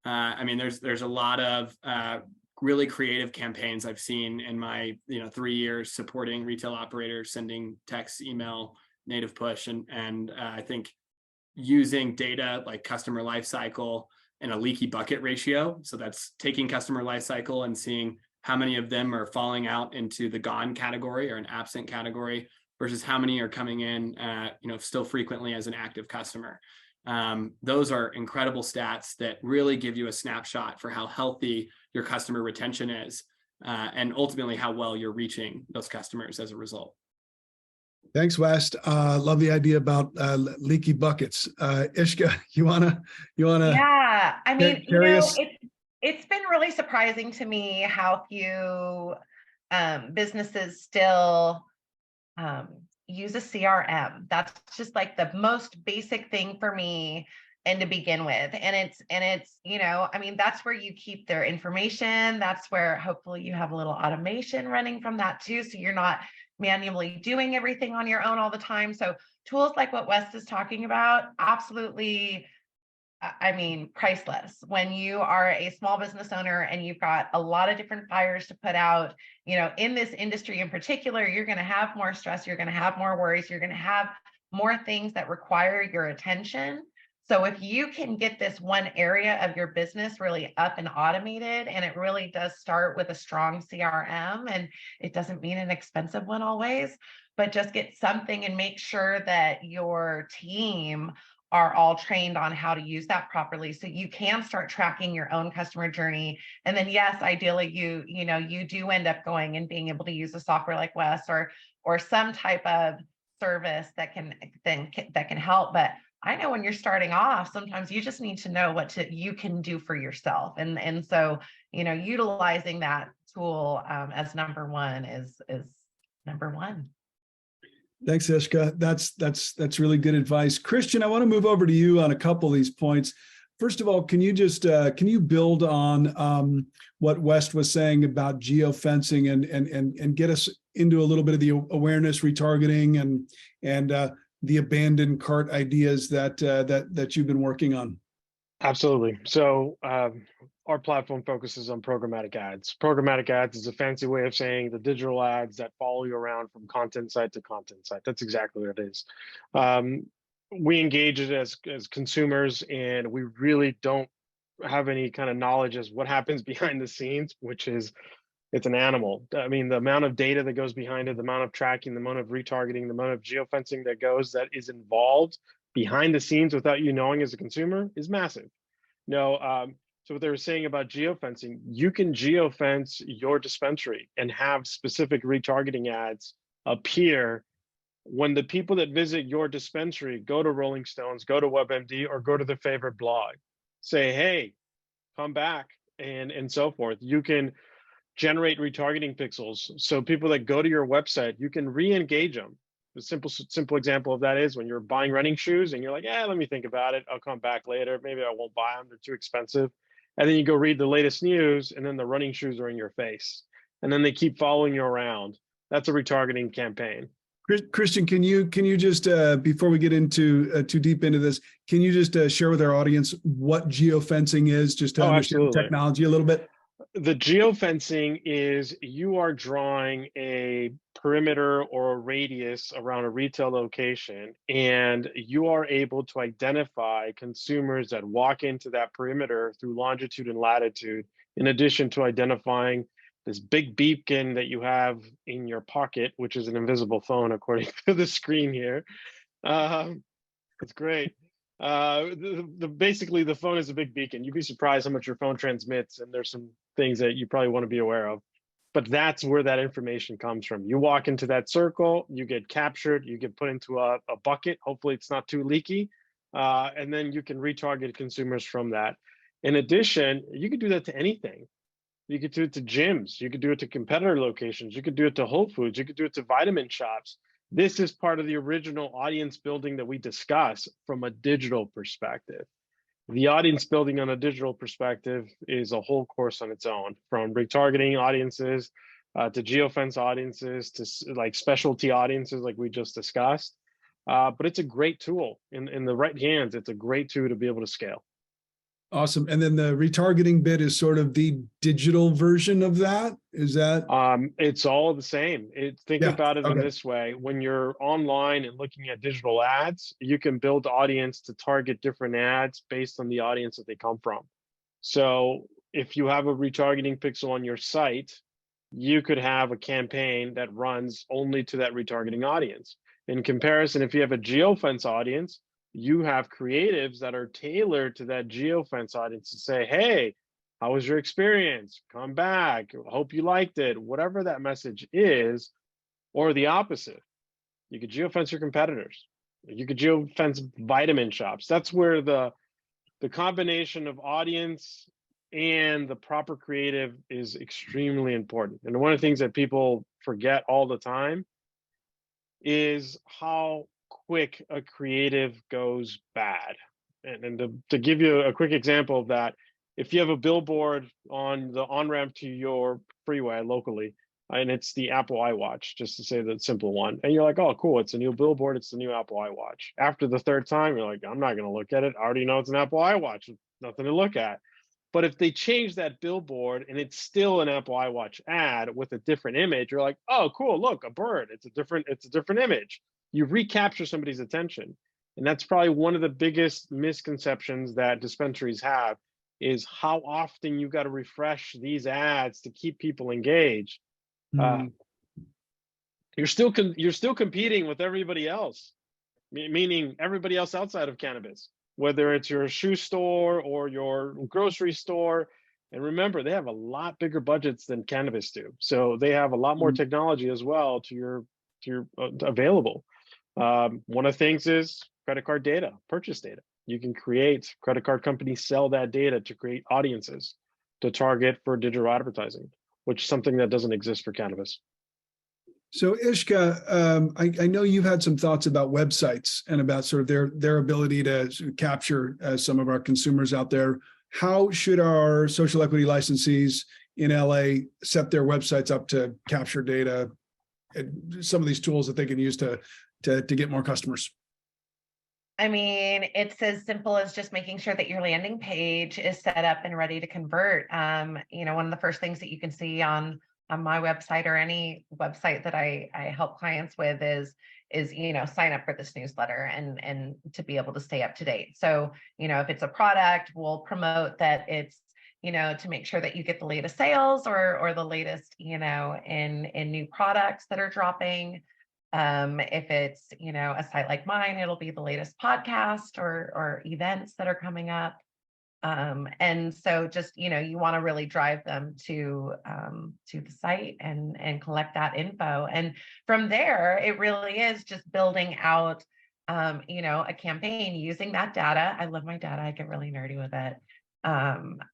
There's a lot of really creative campaigns I've seen in my 3 years supporting retail operators, sending text, email, native push, and I think using data like customer life cycle and a leaky bucket ratio. So that's taking customer life cycle and seeing how many of them are falling out into the gone category or an absent category versus how many are coming in, still frequently as an active customer. Those are incredible stats that really give you a snapshot for how healthy your customer retention is, and ultimately how well you're reaching those customers as a result. Thanks, West. Love the idea about leaky buckets. Ishka, you wanna? Yeah, Curious? it's been really surprising to me how few businesses still use a CRM. That's just like the most basic thing for me and to begin with. And it's that's where you keep their information. That's where hopefully you have a little automation running from that too. So you're not manually doing everything on your own all the time. So tools like what Wes is talking about, absolutely, priceless. When you are a small business owner and you've got a lot of different fires to put out, in this industry in particular, you're going to have more stress, you're going to have more worries, you're going to have more things that require your attention. So if you can get this one area of your business really up and automated, and it really does start with a strong CRM, and it doesn't mean an expensive one always, but just get something and make sure that your team are all trained on how to use that properly, so you can start tracking your own customer journey. And then yes, ideally you do end up going and being able to use a software like Wes or some type of service that can help. But I know when you're starting off, sometimes you just need to know what you can do for yourself. And so, utilizing that tool as number one is number one. Thanks, Ishka. That's really good advice. Christian, I want to move over to you on a couple of these points. First of all, can you build on what West was saying about geofencing and get us into a little bit of the awareness retargeting and the abandoned cart ideas that you've been working on? Absolutely. So our platform focuses on programmatic ads. Programmatic ads is a fancy way of saying the digital ads that follow you around from content site to content site. That's exactly what it is. We engage it as consumers, and we really don't have any kind of knowledge as what happens behind the scenes, which is it's an animal. I mean, the amount of data that goes behind it, the amount of tracking, the amount of retargeting, the amount of geofencing that is involved behind the scenes without you knowing as a consumer is massive. So what they were saying about geofencing, you can geofence your dispensary and have specific retargeting ads appear When the people that visit your dispensary go to Rolling Stones, go to WebMD, or go to their favorite blog, say, hey, come back, and so forth. You can generate retargeting pixels. So people that go to your website, you can re-engage them. The simple example of that is when you're buying running shoes and you're like, yeah, let me think about it. I'll come back later. Maybe I won't buy them. They're too expensive. And then you go read the latest news, and then the running shoes are in your face. And then they keep following you around. That's a retargeting campaign. Christian, can you just before we get into too deep into this, can you just share with our audience what geofencing is, just to understand the technology a little bit? The geofencing is you are drawing a perimeter or a radius around a retail location, and you are able to identify consumers that walk into that perimeter through longitude and latitude, in addition to identifying this big beacon that you have in your pocket, which is an invisible phone, according to the screen here. It's great. Basically, the phone is a big beacon. You'd be surprised how much your phone transmits, and there's some things that you probably want to be aware of. But that's where that information comes from. You walk into that circle, you get captured, you get put into a bucket. Hopefully, it's not too leaky, and then you can retarget consumers from that. In addition, you could do that to anything. You could do it to gyms. You could do it to competitor locations. You could do it to Whole Foods. You could do it to vitamin shops. This is part of the original audience building that we discuss from a digital perspective. The audience building on a digital perspective is a whole course on its own, from retargeting audiences to geofence audiences to like specialty audiences like we just discussed. But it's a great tool. In the right hands, it's a great tool to be able to scale. Awesome. And then the retargeting bit is sort of the digital version of that. Is that? It's all the same. Think about it in this way. When you're online and looking at digital ads, you can build audience to target different ads based on the audience that they come from. So if you have a retargeting pixel on your site, you could have a campaign that runs only to that retargeting audience. In comparison, if you have a geofence audience, you have creatives that are tailored to that geofence audience to say, hey, how was your experience? Come back. Hope you liked it. Whatever that message is, or the opposite. You could geofence your competitors. You could geofence vitamin shops. That's where the combination of audience and the proper creative is extremely important. And one of the things that people forget all the time is how quick a creative goes bad. And to give you a quick example of that, if you have a billboard on the on-ramp to your freeway locally, and it's the Apple iWatch, just to say the simple one, and you're like, oh, cool, it's a new billboard, it's the new Apple iWatch. After the third time, you're like, I'm not going to look at it. I already know it's an Apple iWatch. Nothing to look at. But if they change that billboard and it's still an Apple iWatch ad with a different image, you're like, oh, cool, look, a bird. It's a different image. You recapture somebody's attention. And that's probably one of the biggest misconceptions that dispensaries have, is how often you got to refresh these ads to keep people engaged. You're still competing with everybody else, meaning everybody else outside of cannabis, whether it's your shoe store or your grocery store. And remember, they have a lot bigger budgets than cannabis do, so they have a lot more technology as well to your available. One of the things is credit card data, purchase data. You can create, credit card companies sell that data to create audiences to target for digital advertising, which is something that doesn't exist for cannabis. So Ishka, I know you've had some thoughts about websites and about sort of their ability to sort of capture some of our consumers out there. How should our social equity licensees in LA set their websites up to capture data and some of these tools that they can use to get more customers? I mean, it's as simple as just making sure that your landing page is set up and ready to convert. One of the first things that you can see on my website or any website that I help clients with is sign up for this newsletter and to be able to stay up to date. So, if it's a product, we'll promote that it's, to make sure that you get the latest sales or the latest, in new products that are dropping. If it's, a site like mine, it'll be the latest podcast or events that are coming up. And so just, you want to really drive them to the site and collect that info. And from there, it really is just building out, a campaign using that data. I love my data. I get really nerdy with it.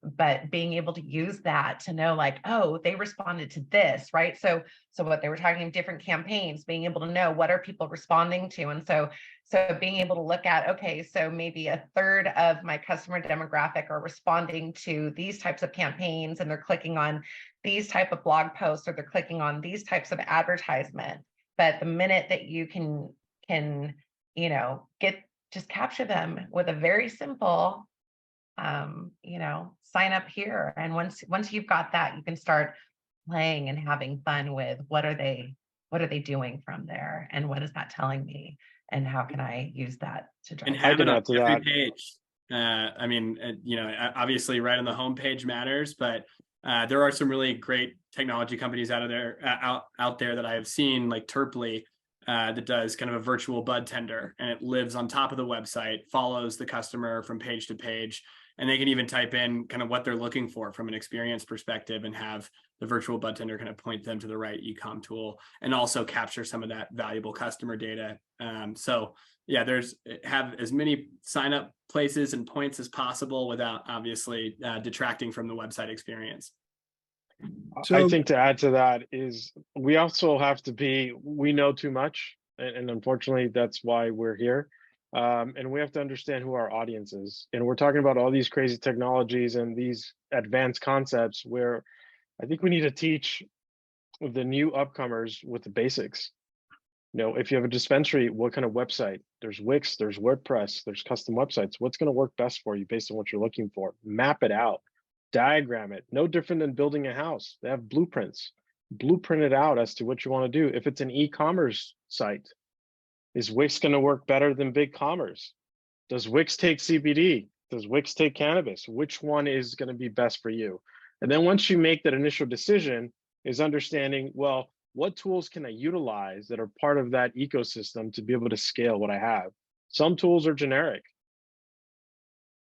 But being able to use that to know like, oh, they responded to this, right? So what they were talking in different campaigns, being able to know what are people responding to. And so being able to look at, okay, so maybe a third of my customer demographic are responding to these types of campaigns, and they're clicking on these type of blog posts, or they're clicking on these types of advertisement. But the minute that you can just capture them with a very simple sign up here. And once you've got that, you can start playing and having fun with what are they doing from there, and what is that telling me, and how can I use that to drive. And have it on every page. Obviously right on the homepage matters, but there are some really great technology companies out there that I have seen, like Terply, that does kind of a virtual bud tender, and it lives on top of the website, follows the customer from page to page, and they can even type in kind of what they're looking for from an experience perspective and have the virtual bud tender kind of point them to the right e-com tool, and also capture some of that valuable customer data. Have as many sign up places and points as possible without obviously detracting from the website experience. So, I think to add to that is we also have to we know too much, and unfortunately that's why we're here. And we have to understand who our audience is. And we're talking about all these crazy technologies and these advanced concepts where I think we need to teach the new upcomers with the basics. If you have a dispensary, what kind of website? There's Wix, there's WordPress, there's custom websites. What's going to work best for you based on what you're looking for? Map it out, diagram it. No different than building a house. They have blueprints. Blueprint it out as to what you want to do. If it's an e-commerce site, is Wix going to work better than BigCommerce? Does Wix take CBD? Does Wix take cannabis? Which one is going to be best for you? And then once you make that initial decision, is understanding, well, what tools can I utilize that are part of that ecosystem to be able to scale what I have? Some tools are generic.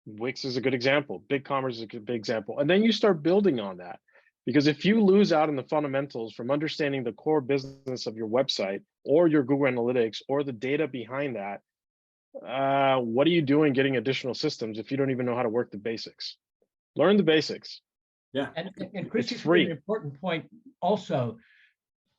Wix is a good example. BigCommerce is a good example. And then you start building on that. Because if you lose out on the fundamentals from understanding the core business of your website or your Google Analytics or the data behind that, what are you doing getting additional systems if you don't even know how to work the basics? Learn the basics. Yeah. And Chris, it's free. An important point also.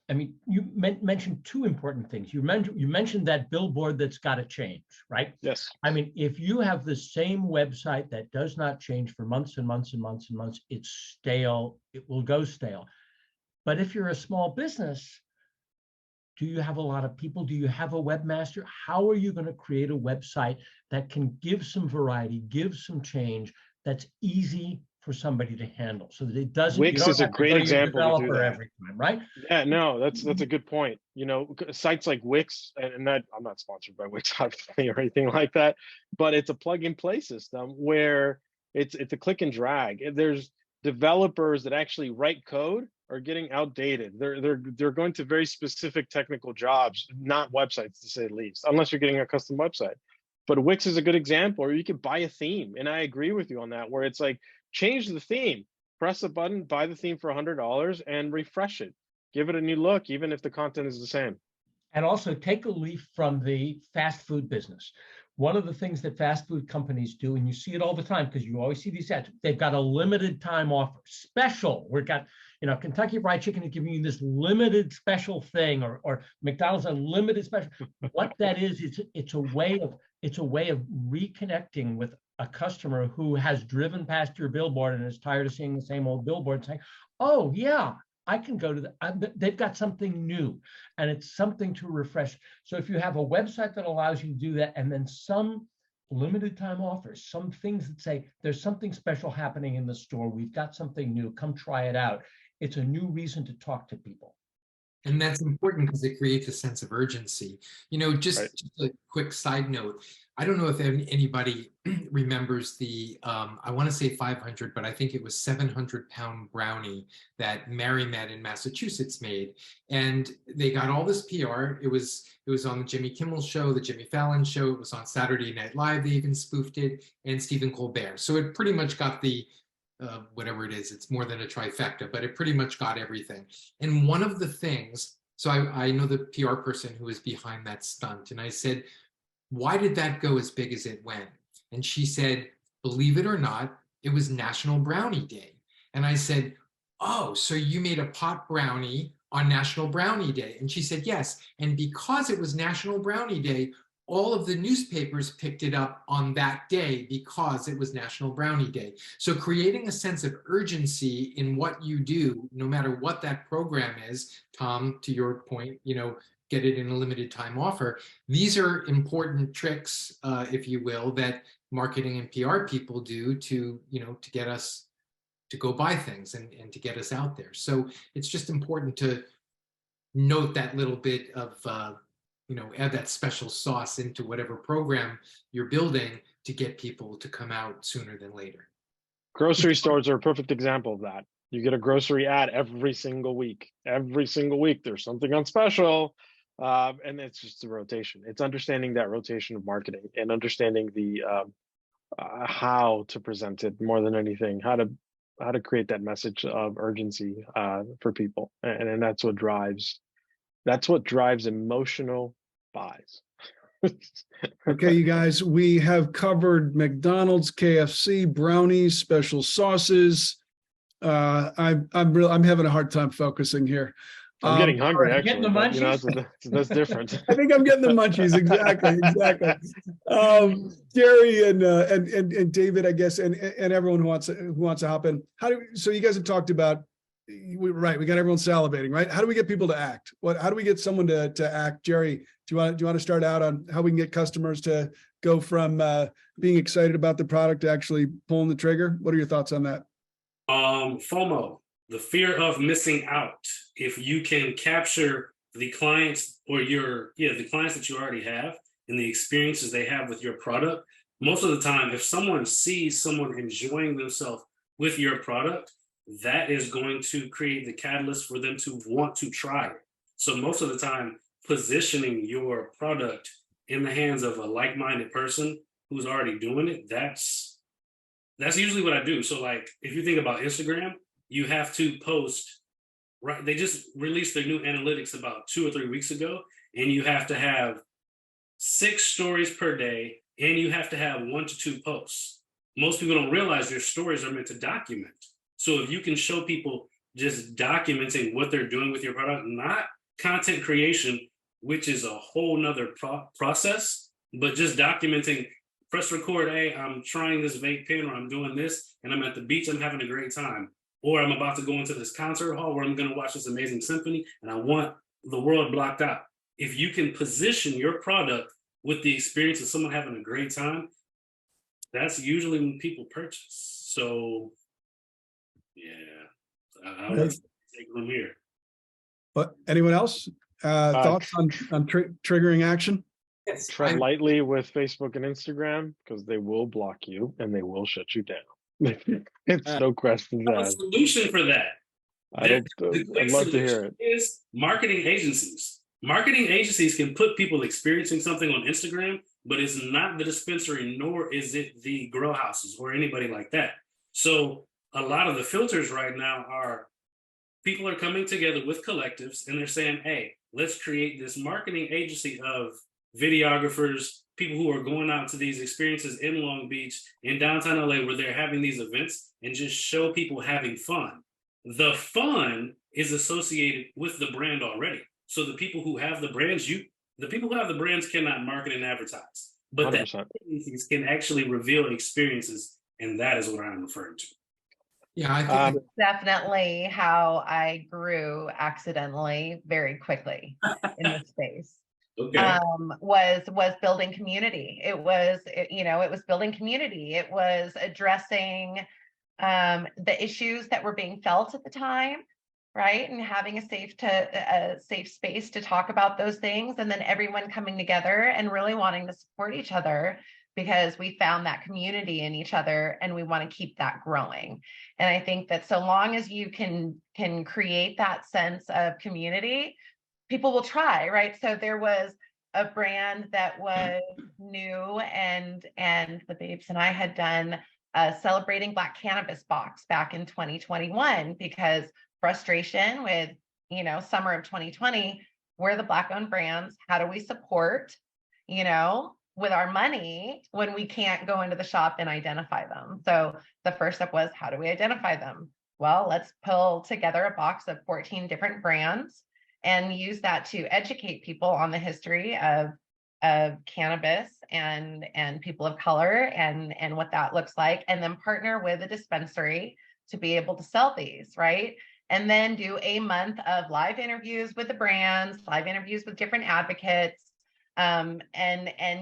I mean, you mentioned two important things. You mentioned that billboard that's got to change, right? Yes. I mean, if you have the same website that does not change for months and months and months and months, it's stale. It will go stale. But if you're a small business, do you have a lot of people? Do you have a webmaster? How are you going to create a website that can give some variety, give some change, that's easy for somebody to handle, so that it doesn't. Wix is a great example to do that every time, right? Yeah, no, that's a good point. Sites like Wix, and that I'm not sponsored by Wix obviously or anything like that, but it's a plug-and-play system where it's a click and drag. There's developers that actually write code are getting outdated. They're going to very specific technical jobs, not websites to say the least, unless you're getting a custom website. But Wix is a good example, or you could buy a theme, and I agree with you on that, where it's like, change the theme, press a button, buy the theme for $100 and refresh it. Give it a new look, even if the content is the same. And also take a leaf from the fast food business. One of the things that fast food companies do, and you see it all the time because you always see these ads, they've got a limited time offer, special. We've got, Kentucky Fried Chicken is giving you this limited special thing, or McDonald's a limited special. What that is, it's a way of reconnecting with a customer who has driven past your billboard and is tired of seeing the same old billboard, saying, oh yeah, I can go to they've got something new, and it's something to refresh. So if you have a website that allows you to do that, and then some limited time offers, some things that say there's something special happening in the store, we've got something new, come try it out. It's a new reason to talk to people. And that's important because it creates a sense of urgency. Just a quick side note. I don't know if anybody remembers the, I want to say 500, but I think it was 700-pound brownie that MaryMed in Massachusetts made. And they got all this PR. It was on the Jimmy Kimmel Show, the Jimmy Fallon Show. It was on Saturday Night Live. They even spoofed it, and Stephen Colbert. So it pretty much got the, whatever it is, it's more than a trifecta, but it pretty much got everything. And one of the things, so I know the PR person who was behind that stunt, and I said, why did that go as big as it went? And she said, believe it or not, it was National Brownie Day. And I said, oh, so you made a pot brownie on National Brownie Day? And she said, yes. And because it was National Brownie Day, all of the newspapers picked it up on that day because it was National Brownie Day. So creating a sense of urgency in what you do, no matter what that program is, Tom, to your point, get it in a limited time offer. These are important tricks, if you will, that marketing and PR people do to get us to go buy things and to get us out there. So it's just important to note that little bit of, add that special sauce into whatever program you're building to get people to come out sooner than later. Grocery stores are a perfect example of that. You get a grocery ad every single week. Every single week, there's something on special. And it's just a rotation. It's understanding that rotation of marketing and understanding the how to present it more than anything, how to create that message of urgency for people, and that's what drives emotional buys. Okay, you guys, we have covered McDonald's, KFC, brownies, special sauces. I'm having a hard time focusing here. I'm getting hungry, actually. Getting the munchies? That's different. I think I'm getting the munchies. Exactly. Gary and David, I guess, and everyone who wants to hop in. So you guys have talked about, right? We got everyone salivating, right? How do we get people to act? How do we get someone to act? Jerry, do you want to start out on how we can get customers to go from being excited about the product to actually pulling the trigger? What are your thoughts on that? FOMO, the fear of missing out. If you can capture the clients or the clients that you already have and the experiences they have with your product, most of the time, if someone sees someone enjoying themselves with your product, that is going to create the catalyst for them to want to try it. So most of the time, positioning your product in the hands of a like-minded person who's already doing it, that's usually what I do. So like, if you think about Instagram, you have to post, right? They just released their new analytics about 2 or 3 weeks ago, and you have to have 6 stories per day, and you have to have 1 to 2 posts. Most people don't realize your stories are meant to document. So if you can show people just documenting what they're doing with your product, not content creation, which is a whole nother process, but just documenting, press record, hey, I'm trying this vape pen, or I'm doing this, and I'm at the beach, I'm having a great time. Or I'm about to go into this concert hall where I'm going to watch this amazing symphony, and I want the world blocked out. If you can position your product with the experience of someone having a great time, that's usually when people purchase. So, yeah, I'll take them here. But anyone else? Thoughts on triggering action? Yes. Tread lightly with Facebook and Instagram, because they will block you and they will shut you down. It's no question I have a asked. solution for that. I'd love to hear it. Is marketing agencies. Marketing agencies can put people experiencing something on Instagram, but it's not the dispensary, nor is it the grow houses or anybody like that. So a lot of the filters right now are people are coming together with collectives and they're saying, hey, let's create this marketing agency of videographers, people who are going out to these experiences in Long Beach, in downtown LA, where they're having these events, and just show people having fun. The fun is associated with the brand already. So the people who have the brands, cannot market and advertise, but the agencies can actually reveal experiences, and that is what I'm referring to. Yeah, I think Definitely how I grew accidentally very quickly in this space. Okay. Was building community. It was building community. It was addressing the issues that were being felt at the time right? And having a safe space to talk about those things, and then everyone coming together and really wanting to support each other because we found that community in each other and we want to keep that growing. And I think that so long as you can create that sense of community, people will try, right? So there was a brand that was new, and the babes and I had done a celebrating Black cannabis box back in 2021 because frustration with, summer of 2020, we're the Black owned brands. How do we support, with our money when we can't go into the shop and identify them? So the first step was, how do we identify them? Well, let's pull together a box of 14 different brands and use that to educate people on the history of cannabis and people of color and what that looks like, and then partner with a dispensary to be able to sell these, right? And then do a month of live interviews with the brands, live interviews with different advocates, and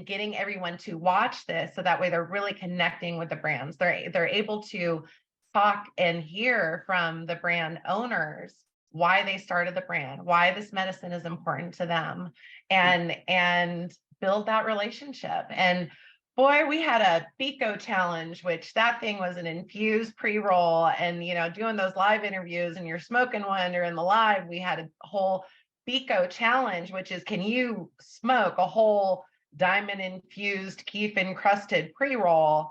getting everyone to watch this so that way they're really connecting with the brands. They're able to talk and hear from the brand owners why they started the brand, why this medicine is important to them, and build that relationship. And boy, we had a Bico challenge, which that thing was an infused pre-roll, and doing those live interviews, and you're smoking one during the live. We had a whole Bico challenge, which is, can you smoke a whole diamond infused keef encrusted pre-roll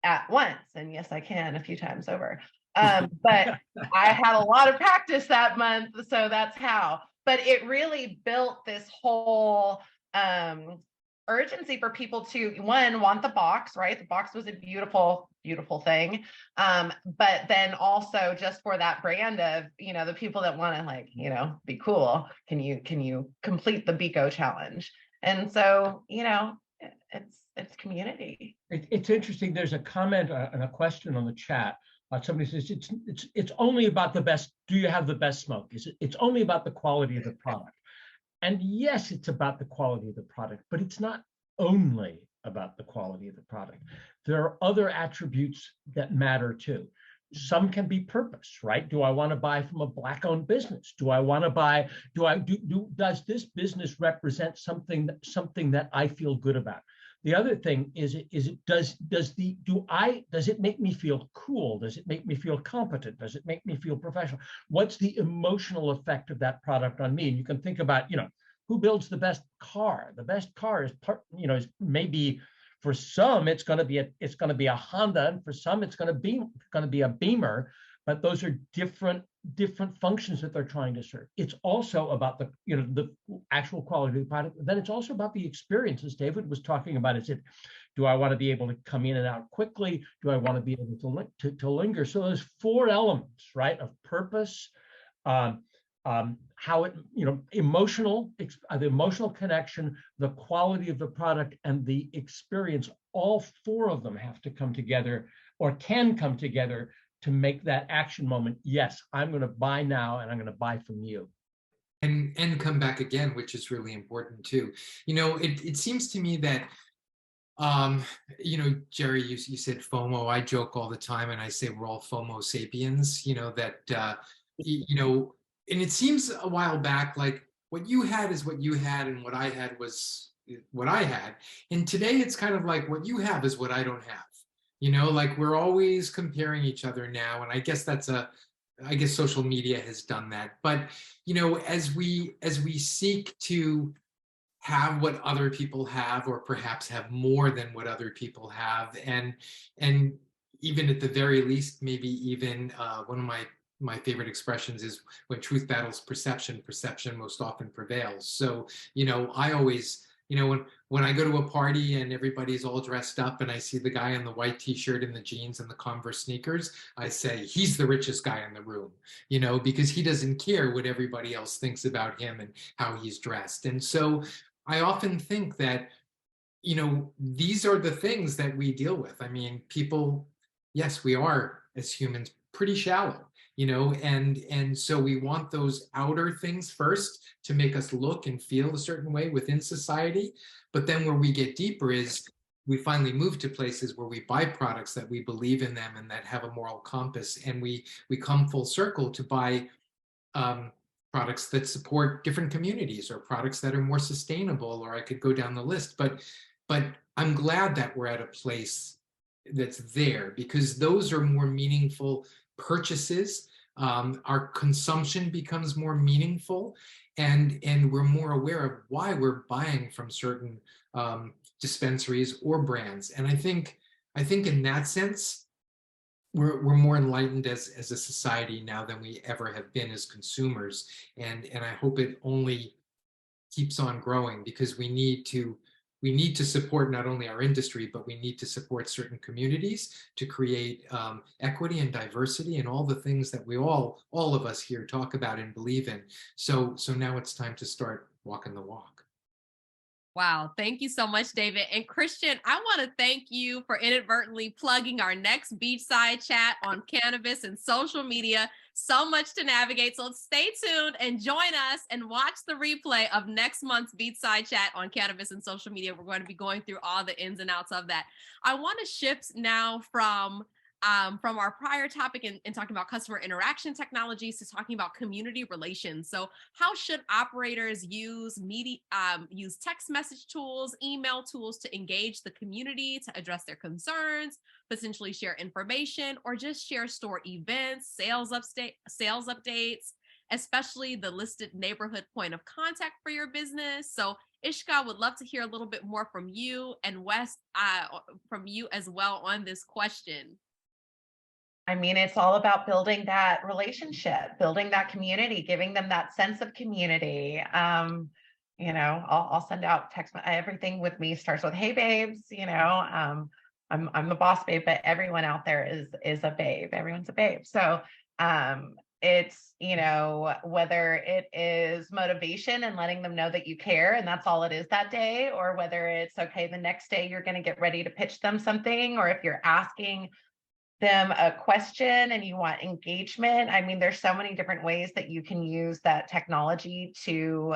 at once? And yes, I can, a few times over. But I had a lot of practice that month, so that's how. But it really built this whole urgency for people to, one, want the box, right? The box was a beautiful, beautiful thing. But then also just for that brand of, the people that want to be cool, can you complete the Bico challenge? And so, it's community. It's interesting. There's a comment and a question on the chat. Somebody says it's only about the best. Do you have the best smoke? It's only about the quality of the product. And yes, it's about the quality of the product, but it's not only about the quality of the product. There are other attributes that matter too. Some can be purpose, right? Do I want to buy from a Black-owned business? Do I want to buy? Does this business represent something that I feel good about? The other thing is does it make me feel cool? Does it make me feel competent? Does it make me feel professional? What's the emotional effect of that product on me? And you can think about, who builds the best car? The best car is is maybe, for some it's going to be a Honda, and for some it's going to be a Beamer. But those are different functions that they're trying to serve. It's also about the actual quality of the product. Then it's also about the experiences David was talking about. Is it, do I want to be able to come in and out quickly? Do I want to be able to linger? So there's 4 elements, right, of purpose, how it, emotional, the emotional connection, the quality of the product, and the experience. All 4 of them have to come together, or can come together, to make that action moment. Yes, I'm going to buy now, and I'm going to buy from you. And come back again, which is really important too. It seems to me that, Jerry, you said FOMO. I joke all the time, and I say we're all FOMO sapiens. And it seems a while back like what you had is what you had, and what I had was what I had. And today it's kind of like what you have is what I don't have. Like we're always comparing each other now. And I guess I guess social media has done that. But, as we seek to have what other people have, or perhaps have more than what other people have, and even at the very least, maybe even one of my favorite expressions is, when truth battles perception, perception most often prevails. So, I always, when I go to a party and everybody's all dressed up, and I see the guy in the white t-shirt and the jeans and the Converse sneakers, I say, he's the richest guy in the room, because he doesn't care what everybody else thinks about him and how he's dressed. And so I often think that, these are the things that we deal with. I mean, people, yes, we are, as humans, pretty shallow. And so we want those outer things first to make us look and feel a certain way within society. But then where we get deeper is we finally move to places where we buy products that we believe in them and that have a moral compass. And we come full circle to buy products that support different communities, or products that are more sustainable, or I could go down the list. But I'm glad that we're at a place that's there, because those are more meaningful purchases. Our consumption becomes more meaningful, and we're more aware of why we're buying from certain dispensaries or brands. And I think in that sense, we're more enlightened as a society now than we ever have been as consumers. And I hope it only keeps on growing, because we need to support not only our industry, but we need to support certain communities to create equity and diversity and all the things that we all of us here talk about and believe in. So now it's time to start walking the walk. Wow. Thank you so much, David. And Christian, I want to thank you for inadvertently plugging our next Beachside Chat on cannabis and social media. So much to navigate. So stay tuned and join us and watch the replay of next month's Beachside Chat on cannabis and social media. We're going to be going through all the ins and outs of that. I want to shift now from our prior topic in talking about customer interaction technologies to talking about community relations. So how should operators use use text message tools, email tools to engage the community, to address their concerns, potentially share information, or just share store events, sales updates, especially the listed neighborhood point of contact for your business? So Ishka, would love to hear a little bit more from you, and Wes, from you as well on this question. I mean, it's all about building that relationship, building that community, giving them that sense of community. I'll send out text. Everything with me starts with, "Hey, babes." I'm the boss babe, but everyone out there is a babe. Everyone's a babe. So it's, whether it is motivation and letting them know that you care and that's all it is that day, or whether it's, okay, the next day you're going to get ready to pitch them something, or if you're asking them a question and you want engagement. I mean, there's so many different ways that you can use that technology to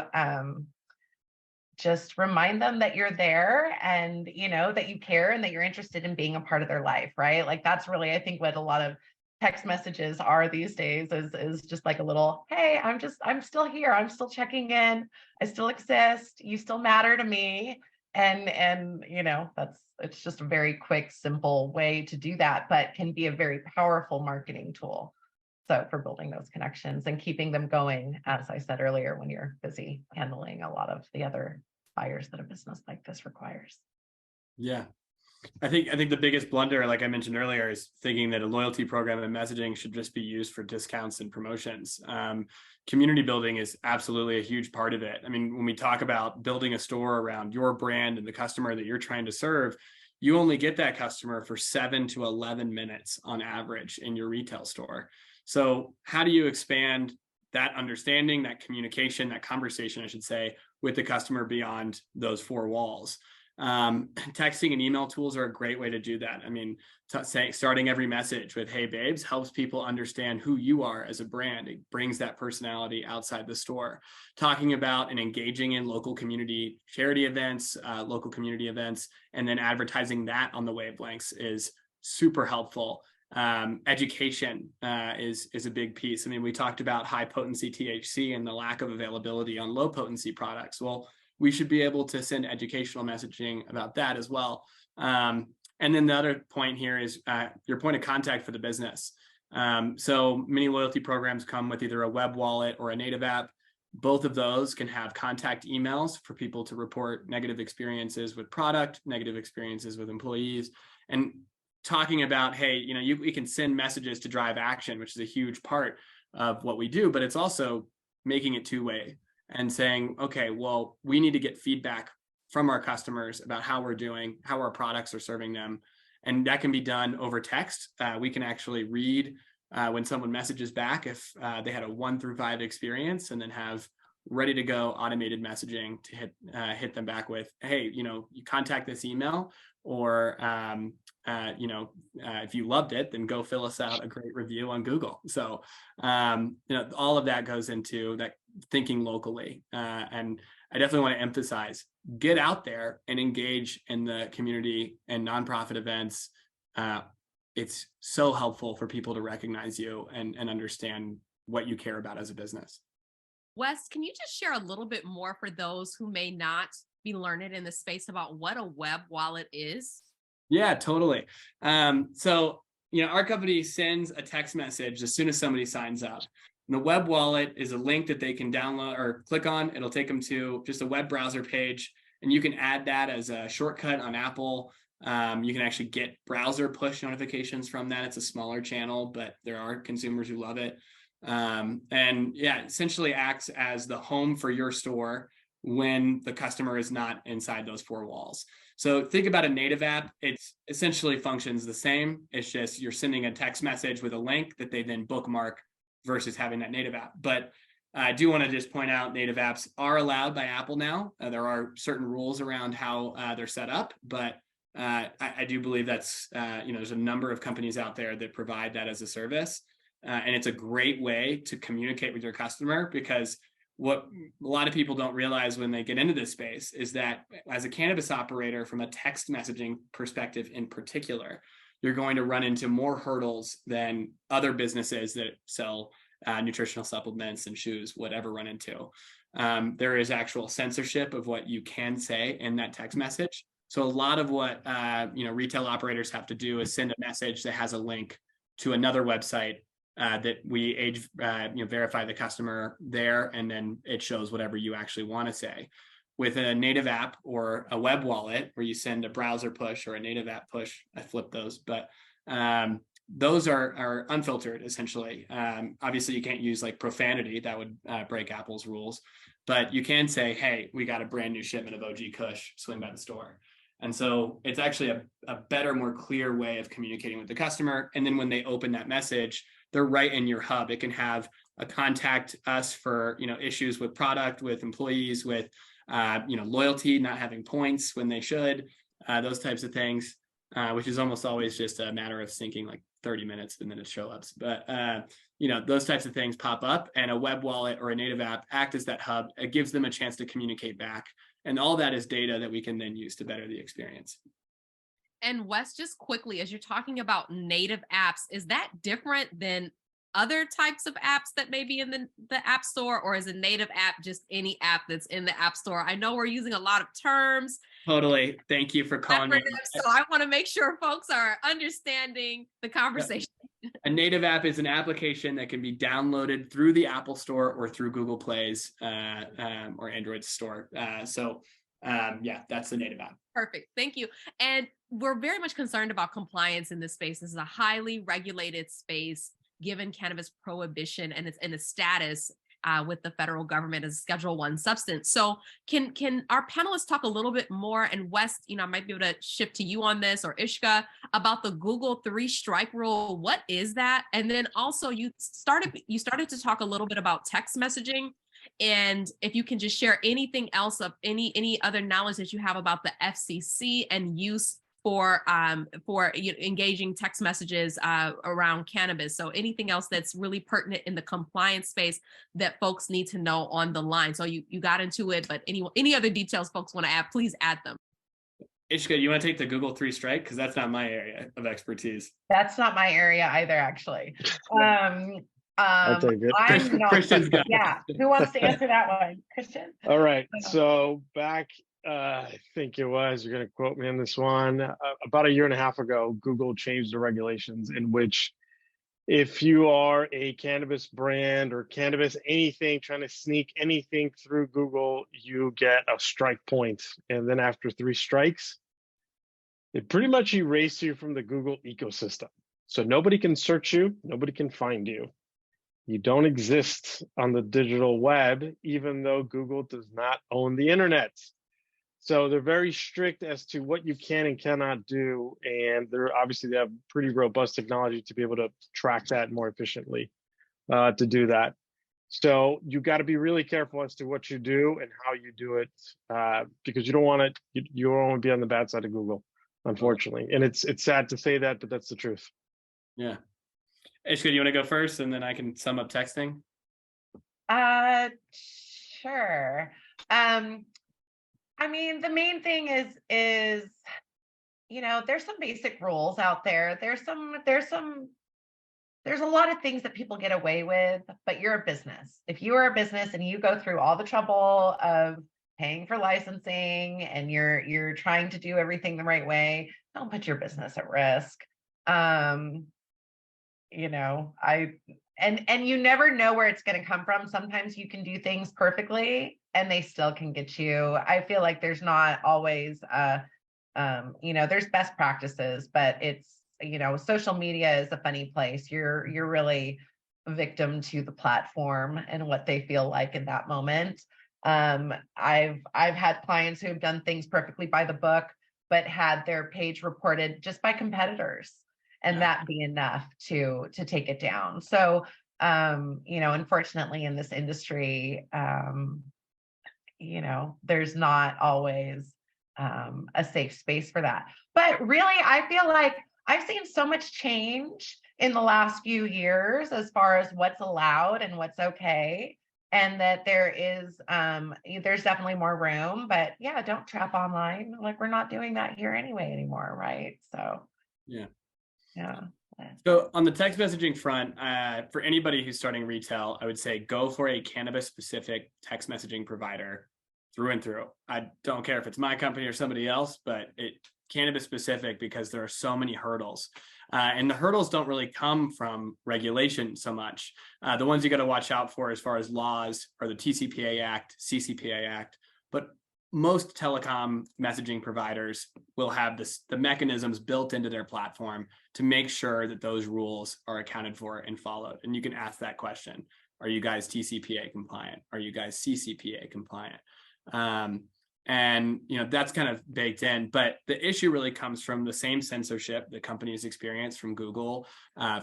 just remind them that you're there, and that you care, and that you're interested in being a part of their life, right? Like, that's really, I think, what a lot of text messages are these days, is just like a little, "Hey, I'm still here, I'm still checking in, I still exist, you still matter to me." And it's just a very quick, simple way to do that, but can be a very powerful marketing tool. So for building those connections and keeping them going, as I said earlier, when you're busy handling a lot of the other buyers that a business like this requires. Yeah. I think the biggest blunder, like I mentioned earlier, is thinking that a loyalty program and messaging should just be used for discounts and promotions. Community building is absolutely a huge part of it. I mean, when we talk about building a store around your brand and the customer that you're trying to serve, you only get that customer for 7 to 11 minutes on average in your retail store. So how do you expand that understanding, that communication, that conversation, I should say, with the customer beyond those 4 walls? Texting and email tools are a great way to do that. I mean, starting every message with, "Hey, babes," helps people understand who you are as a brand. It brings that personality outside the store. Talking about and engaging in local community charity events, local community events, and then advertising that on the wavelengths is super helpful. Education is a big piece. I mean, we talked about high potency THC and the lack of availability on low potency products. Well, we should be able to send educational messaging about that as well. And then the other point here is your point of contact for the business. So many loyalty programs come with either a web wallet or a native app. Both of those can have contact emails for people to report negative experiences with product, negative experiences with employees, and talking about, hey, we can send messages to drive action, which is a huge part of what we do, but it's also making it two-way and saying, okay, well, we need to get feedback from our customers about how we're doing, how our products are serving them. And that can be done over text. We can actually read when someone messages back if they had a 1 through 5 experience, and then have ready to go automated messaging to hit them back with, hey, you contact this email, or if you loved it, then go fill us out a great review on Google. So all of that goes into that thinking locally. And I definitely want to emphasize, get out there and engage in the community and nonprofit events. It's so helpful for people to recognize you and understand what you care about as a business. Wes, can you just share a little bit more for those who may not be learned in the space about what a web wallet is? Yeah, totally. So, our company sends a text message as soon as somebody signs up. And the web wallet is a link that they can download or click on. It'll take them to just a web browser page, and you can add that as a shortcut on Apple. You can actually get browser push notifications from that. It's a smaller channel, but there are consumers who love it. Essentially acts as the home for your store when the customer is not inside those four walls. So think about a native app. It essentially functions the same. It's just you're sending a text message with a link that they then bookmark versus having that native app. But I do want to just point out native apps are allowed by Apple now. There are certain rules around how they're set up, but I do believe that's, there's a number of companies out there that provide that as a service. And it's a great way to communicate with your customer, because what a lot of people don't realize when they get into this space is that as a cannabis operator, from a text messaging perspective in particular, you're going to run into more hurdles than other businesses that sell nutritional supplements and shoes would ever run into. There is actual censorship of what you can say in that text message. So a lot of what retail operators have to do is send a message that has a link to another website that we age verify the customer there, and then it shows whatever you actually want to say. With a native app or a web wallet where you send a browser push or a native app push, I flip those, but those are unfiltered essentially. Obviously you can't use like profanity, that would break Apple's rules, but you can say, hey, we got a brand new shipment of OG Kush, swing by the store. And so it's actually a better, more clear way of communicating with the customer. And then when they open that message, they're right in your hub. It can have a contact us for, issues with product, with employees, with, loyalty, not having points when they should, those types of things, which is almost always just a matter of syncing like 30 minutes and then it show ups. But, those types of things pop up, and a web wallet or a native app act as that hub. It gives them a chance to communicate back. And all that is data that we can then use to better the experience. And Wes, just quickly, as you're talking about native apps, is that different than other types of apps that may be in the App Store, or is a native app just any app that's in the App Store? I know we're using a lot of terms. Totally. Thank you for calling me. So I want to make sure folks are understanding the conversation. A native app is an application that can be downloaded through the Apple Store or through Google Play's or Android Store. That's the native app. Perfect. Thank you. And we're very much concerned about compliance in this space. This is a highly regulated space, given cannabis prohibition and its status with the federal government as a Schedule I substance. So can our panelists talk a little bit more, and Wes, I might be able to shift to you on this, or Ishka, about the Google 3-strike rule. What is that? And then also you started to talk a little bit about text messaging. And if you can just share anything else of any other knowledge that you have about the FCC and use for engaging text messages around cannabis. So anything else that's really pertinent in the compliance space that folks need to know on the line. So you got into it, but any other details folks want to add, please add them. Ishka, you want to take the Google 3-strike? Because that's not my area of expertise. That's not my area either, actually. I'll take it. I'm not. Christian's got Yeah. Who wants to answer that one? Christian? All right. So back, I think it was, you're going to quote me on this one, about a year and a half ago, Google changed the regulations in which if you are a cannabis brand or cannabis anything, trying to sneak anything through Google, you get a strike point. And then after 3 strikes, it pretty much erases you from the Google ecosystem. So nobody can search you, nobody can find you. You don't exist on the digital web, even though Google does not own the internet. So they're very strict as to what you can and cannot do. And they have pretty robust technology to be able to track that more efficiently to do that. So you got to be really careful as to what you do and how you do it, because you don't want to be on the bad side of Google, unfortunately. And it's sad to say that, but that's the truth. Yeah. Ishka, do you want to go first, and then I can sum up texting? Sure. I mean, the main thing is there's some basic rules out there. There's some there's a lot of things that people get away with, but you're a business. If you are a business and you go through all the trouble of paying for licensing and you're trying to do everything the right way, don't put your business at risk. You know, and you never know where it's going to come from. Sometimes you can do things perfectly and they still can get you. I feel like there's not always you know, there's best practices, but it's, you know, social media is a funny place. You're really a victim to the platform and what they feel like in that moment. I've had clients who have done things perfectly by the book, but had their page reported just by competitors, and that be enough to take it down. So you know, unfortunately in this industry, you know, there's not always a safe space for that. But really, I feel like I've seen so much change in the last few years as far as what's allowed and what's okay, and that there is there's definitely more room. But yeah, don't trap online. Like, we're not doing that here anyway anymore, right? So Yeah. yeah. So on the text messaging front, for anybody who's starting retail, I would say go for a cannabis specific text messaging provider through and through. I don't care if it's my company or somebody else, but cannabis specific, because there are so many hurdles. And the hurdles don't really come from regulation so much. The ones you got to watch out for as far as laws are the TCPA Act, CCPA Act, but most telecom messaging providers will have the mechanisms built into their platform to make sure that those rules are accounted for and followed. And you can ask that question. Are you guys TCPA compliant? Are you guys CCPA compliant? And you know, that's kind of baked in, but the issue really comes from the same censorship that companies experience from Google,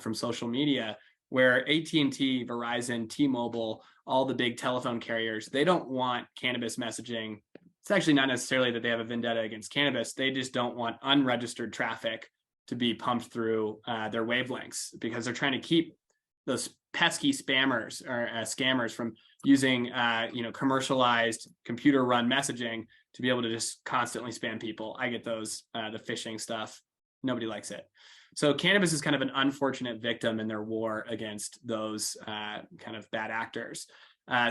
from social media, where AT&T, Verizon, T-Mobile, all the big telephone carriers, they don't want cannabis messaging. It's actually not necessarily that they have a vendetta against cannabis. They just don't want unregistered traffic to be pumped through their wavelengths, because they're trying to keep those pesky spammers or scammers from using you know, commercialized computer run messaging to be able to just constantly spam people. I get those, the phishing stuff. Nobody likes it. So cannabis is kind of an unfortunate victim in their war against those kind of bad actors.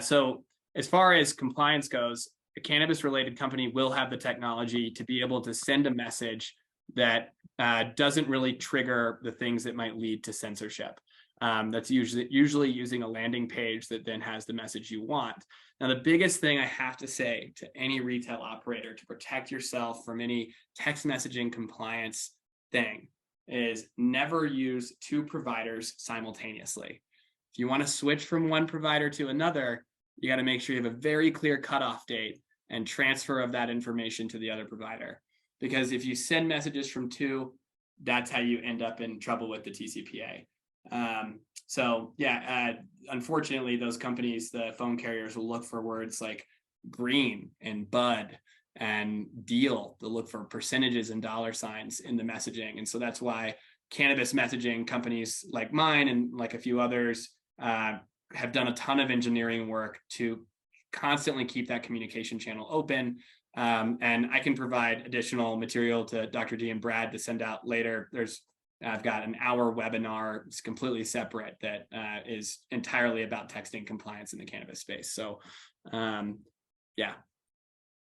So as far as compliance goes, a cannabis related company will have the technology to be able to send a message that doesn't really trigger the things that might lead to censorship. That's usually using a landing page that then has the message you want. Now, the biggest thing I have to say to any retail operator to protect yourself from any text messaging compliance thing is never use two providers simultaneously. If you want to switch from one provider to another, you got to make sure you have a very clear cutoff date and transfer of that information to the other provider. Because if you send messages from two, that's how you end up in trouble with the TCPA. So yeah, unfortunately, those companies, the phone carriers, will look for words like green and bud and deal. They'll look for percentages and dollar signs in the messaging. And so that's why cannabis messaging companies like mine and like a few others have done a ton of engineering work to constantly keep that communication channel open. And I can provide additional material to Dr. D and Brad to send out later. I've got an hour webinar. It's completely separate that is entirely about texting compliance in the cannabis space. So yeah.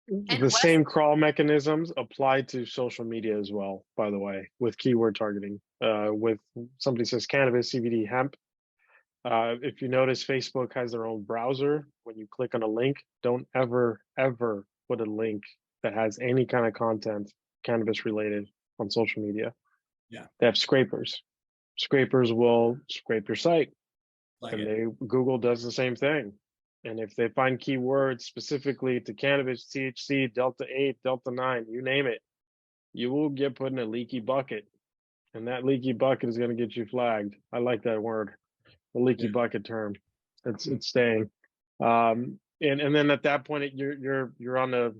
The same crawl mechanisms apply to social media as well, by the way, with keyword targeting. With somebody says cannabis, CBD, hemp. If you notice, Facebook has their own browser. When you click on a link, don't ever put a link that has any kind of content cannabis related on social media. Yeah, they have scrapers. Scrapers will scrape your site, Google does the same thing. And if they find keywords specifically to cannabis, THC, Delta 8, Delta 9, you name it, you will get put in a leaky bucket. And that leaky bucket is going to get you flagged. I like that word, the leaky bucket term. It's staying. And then at that point, you're on a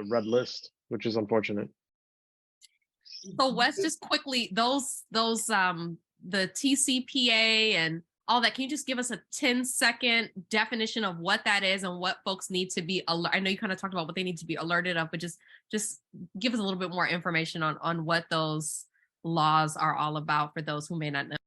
red list, which is unfortunate. So Wes, just quickly, those the TCPA and all that, can you just give us a 10-second definition of what that is and what folks need to be alert? I know you kind of talked about what they need to be alerted of, but just give us a little bit more information on what those laws are all about for those who may not know.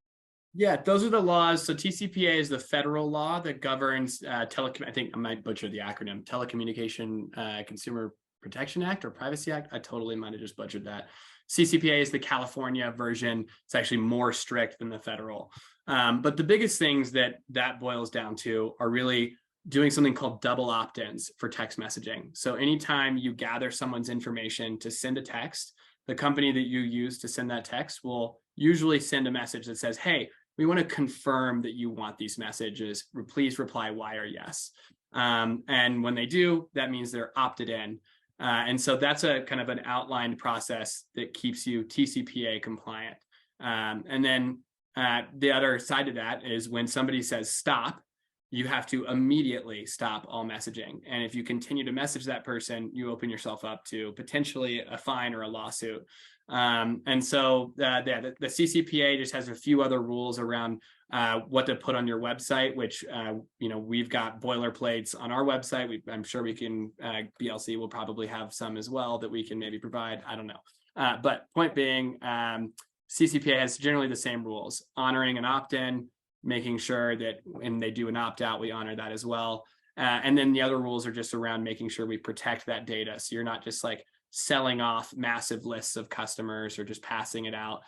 Yeah, those are the laws. So TCPA is the federal law that governs I think I might butcher the acronym, Telecommunication Consumer Protection Act or Privacy Act. I totally might have just butchered that. CCPA is the California version. It's actually more strict than the federal. But the biggest things that boils down to are really doing something called double opt-ins for text messaging. So anytime you gather someone's information to send a text, the company that you use to send that text will usually send a message that says, hey, we want to confirm that you want these messages. Please reply Y or yes. And when they do, that means they're opted in. And so that's a kind of an outlined process that keeps you TCPA compliant. And then the other side of that is when somebody says stop, you have to immediately stop all messaging. And if you continue to message that person, you open yourself up to potentially a fine or a lawsuit. And so the CCPA just has a few other rules around what to put on your website, which, we've got boilerplates on our website. I'm sure we can, BLC will probably have some as well that we can maybe provide. I don't know. But point being, CCPA has generally the same rules, honoring an opt-in, making sure that when they do an opt-out, we honor that as well. And then the other rules are just around making sure we protect that data. So you're not just like selling off massive lists of customers or just passing it out,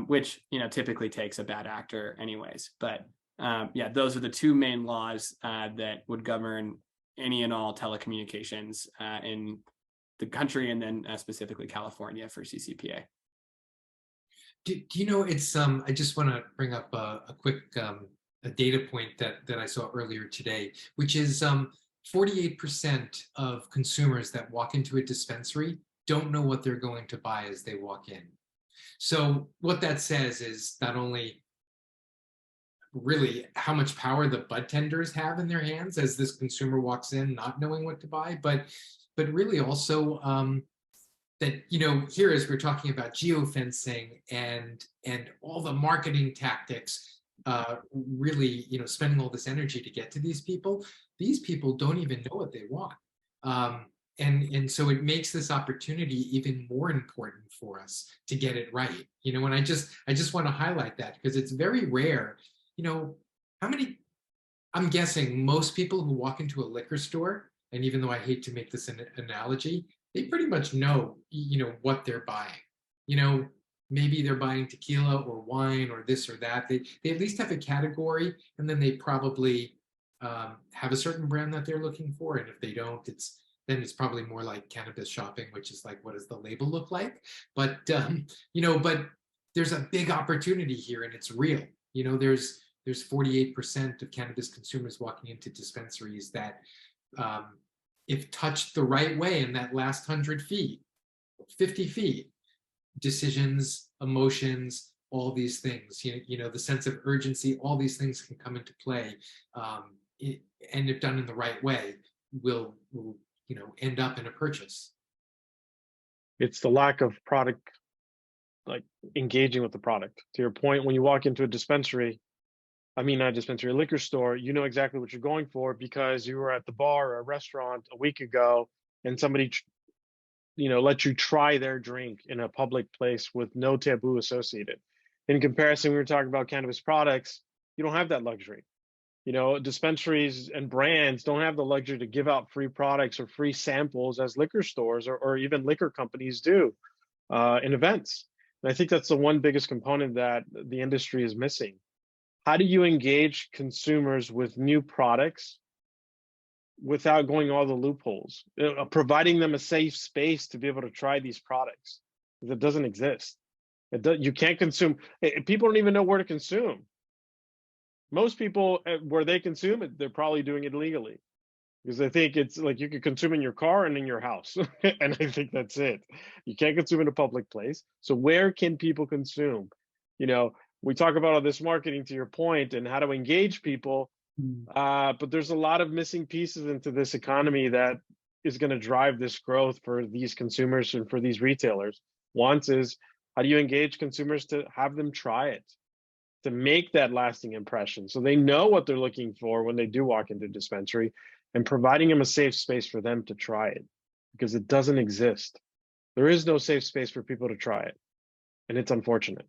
which, typically takes a bad actor anyways. But those are the two main laws that would govern any and all telecommunications in the country, and then specifically California for CCPA. Do you know, it's I just want to bring up a quick a data point that I saw earlier today, which is 48% of consumers that walk into a dispensary don't know what they're going to buy as they walk in. So what that says is not only really how much power the bud tenders have in their hands as this consumer walks in not knowing what to buy, but really also that, here as we're talking about geofencing and all the marketing tactics, really, spending all this energy to get to these people don't even know what they want. And so it makes this opportunity even more important for us to get it right. And I just want to highlight that because it's very rare. I'm guessing most people who walk into a liquor store, and even though I hate to make this an analogy, they pretty much know, what they're buying. Maybe they're buying tequila or wine or this or that. They at least have a category, and then they probably have a certain brand that they're looking for. And if they don't, then it's probably more like cannabis shopping, which is like, what does the label look like? But but there's a big opportunity here, and it's real. There's 48% of cannabis consumers walking into dispensaries that, if touched the right way in that last 100 feet, 50 feet, decisions, emotions, all these things, the sense of urgency, all these things can come into play, and if done in the right way, will end up in a purchase. It's the lack of product, like engaging with the product. To your point, when you walk into a a liquor store, you know exactly what you're going for because you were at the bar or a restaurant a week ago and somebody, let you try their drink in a public place with no taboo associated. In comparison, we were talking about cannabis products, you don't have that luxury. Dispensaries and brands don't have the luxury to give out free products or free samples as liquor stores or even liquor companies do in events. And I think that's the one biggest component that the industry is missing. How do you engage consumers with new products without going all the loopholes, providing them a safe space to be able to try these products? That doesn't exist. You can't consume. People don't even know where to consume. Most people, where they consume it, they're probably doing it illegally because they think it's like you can consume in your car and in your house. And I think that's it. You can't consume in a public place. So where can people consume? We talk about all this marketing to your point and how to engage people, but there's a lot of missing pieces into this economy that is going to drive this growth for these consumers and for these retailers. One is, how do you engage consumers to have them try it, to make that lasting impression so they know what they're looking for when they do walk into a dispensary, and providing them a safe space for them to try it, because it doesn't exist. There is no safe space for people to try it, and it's unfortunate.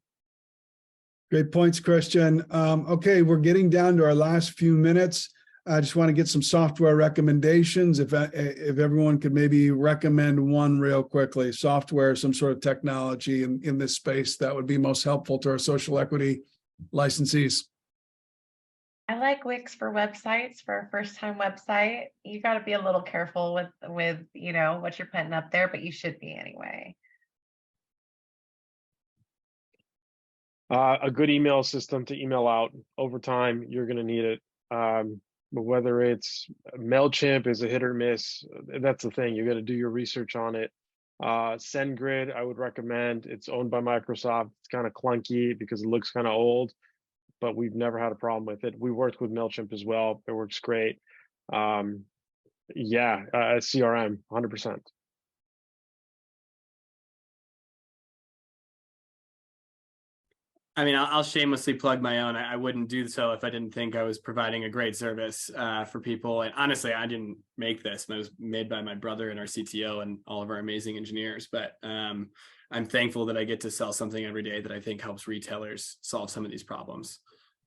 Great points, Christian. Okay, we're getting down to our last few minutes. I just want to get some software recommendations. If everyone could maybe recommend one real quickly, software, some sort of technology in this space that would be most helpful to our social equity licensees. I like Wix for websites, for a first-time website. You got to be a little careful with you know what you're putting up there, but you should be anyway. A good email system to email out over time, you're going to need it. But whether it's MailChimp is a hit or miss, that's the thing. You got to do your research on it. SendGrid, I would recommend. It's owned by Microsoft. It's kind of clunky because it looks kind of old, but we've never had a problem with it. We worked with MailChimp as well. It works great. CRM, 100%. I mean, I'll shamelessly plug my own. I wouldn't do so if I didn't think I was providing a great service for people. And honestly, I didn't make this. It was made by my brother and our CTO and all of our amazing engineers. But I'm thankful that I get to sell something every day that I think helps retailers solve some of these problems.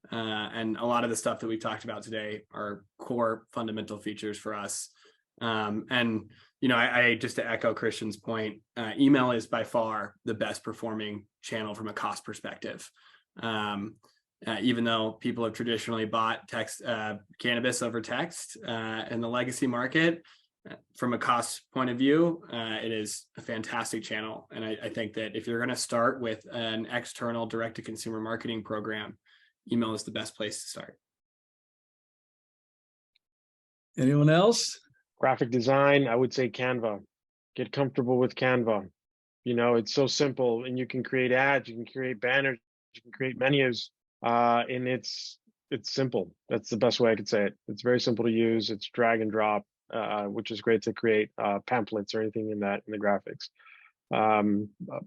And a lot of the stuff that we've talked about today are core fundamental features for us. And you know, I just to echo Christian's point, email is by far the best performing channel from a cost perspective. Even though people have traditionally bought cannabis over text in the legacy market, from a cost point of view, it is a fantastic channel. And I think that if you're going to start with an external direct-to-consumer marketing program, email is the best place to start. Anyone else? Graphic design, I would say Canva. Get comfortable with Canva. You know, it's so simple, and you can create ads, you can create banners, you can create menus, and it's simple. That's the best way I could say it. It's very simple to use. It's drag and drop, which is great to create pamphlets or anything in the graphics.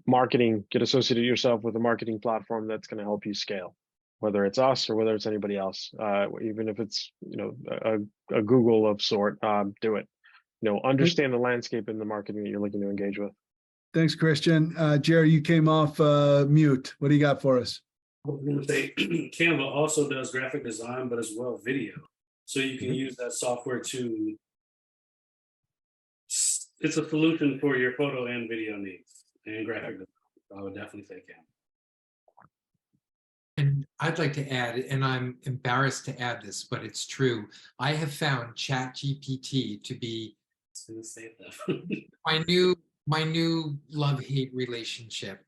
Marketing, get associated yourself with a marketing platform that's going to help you scale, whether it's us or whether it's anybody else. Even if it's, you know, a Google of sort, do it. You know, understand the landscape in the marketing that you're looking to engage with. Thanks, Christian. Jerry, you came off mute. What do you got for us? I was going to say Canva also does graphic design, but as well video. So you can use that software to, it's a solution for your photo and video needs and graphic design. I would definitely say Canva. And I'd like to add, and I'm embarrassed to add this, but it's true. I have found ChatGPT to be my new love-hate relationship.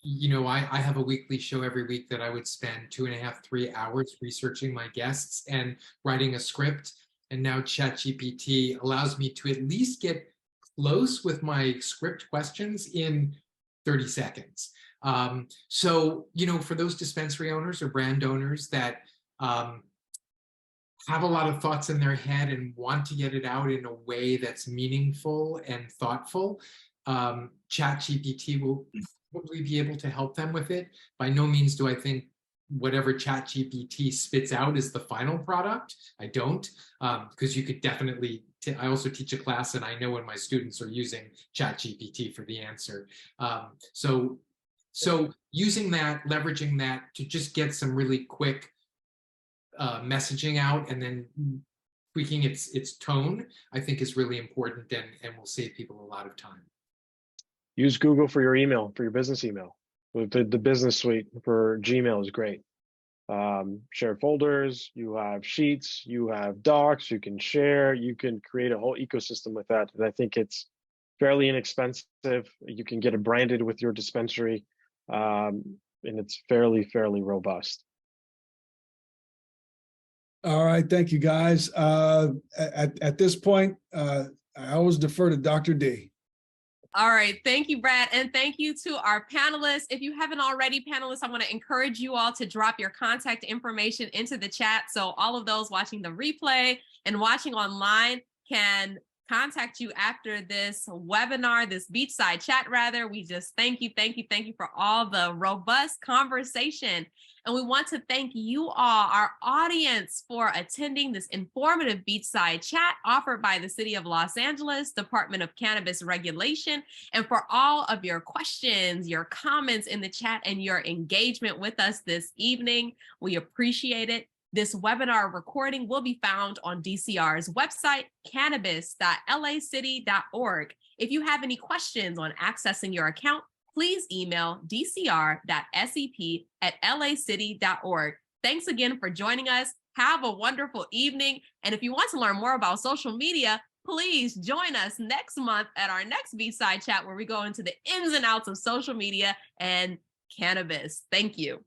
You know, I have a weekly show every week that I would spend 2.5, 3 hours researching my guests and writing a script. And now ChatGPT allows me to at least get close with my script questions in 30 seconds. So, you know, for those dispensary owners or brand owners that have a lot of thoughts in their head and want to get it out in a way that's meaningful and thoughtful, ChatGPT will probably be able to help them with it. By no means do I think whatever ChatGPT spits out is the final product. I don't, because you could definitely, I also teach a class and I know when my students are using ChatGPT for the answer. So using that, leveraging that to just get some really quick messaging out and then tweaking its tone, I think is really important and will save people a lot of time. Use Google for your email, for your business email. The business suite for Gmail is great. Shared folders, you have sheets, you have docs, you can share, you can create a whole ecosystem with that. And I think it's fairly inexpensive. You can get it branded with your dispensary, and it's fairly robust. All right, thank you, guys. At this point, I always defer to Dr. D. All right. Thank you, Brad. And thank you to our panelists. If you haven't already, panelists, I want to encourage you all to drop your contact information into the chat. So all of those watching the replay and watching online can contact you after this webinar, this Beachside Chat, rather. We just thank you for all the robust conversation. And we want to thank you all, our audience, for attending this informative Beachside Chat offered by the City of Los Angeles Department of Cannabis Regulation, and for all of your questions, your comments in the chat, and your engagement with us this evening. We appreciate it. This webinar recording will be found on DCR's website, cannabis.lacity.org. If you have any questions on accessing your account, please email dcr.sep@lacity.org. Thanks again for joining us. Have a wonderful evening. And if you want to learn more about social media, please join us next month at our next Beachside Chat, where we go into the ins and outs of social media and cannabis. Thank you.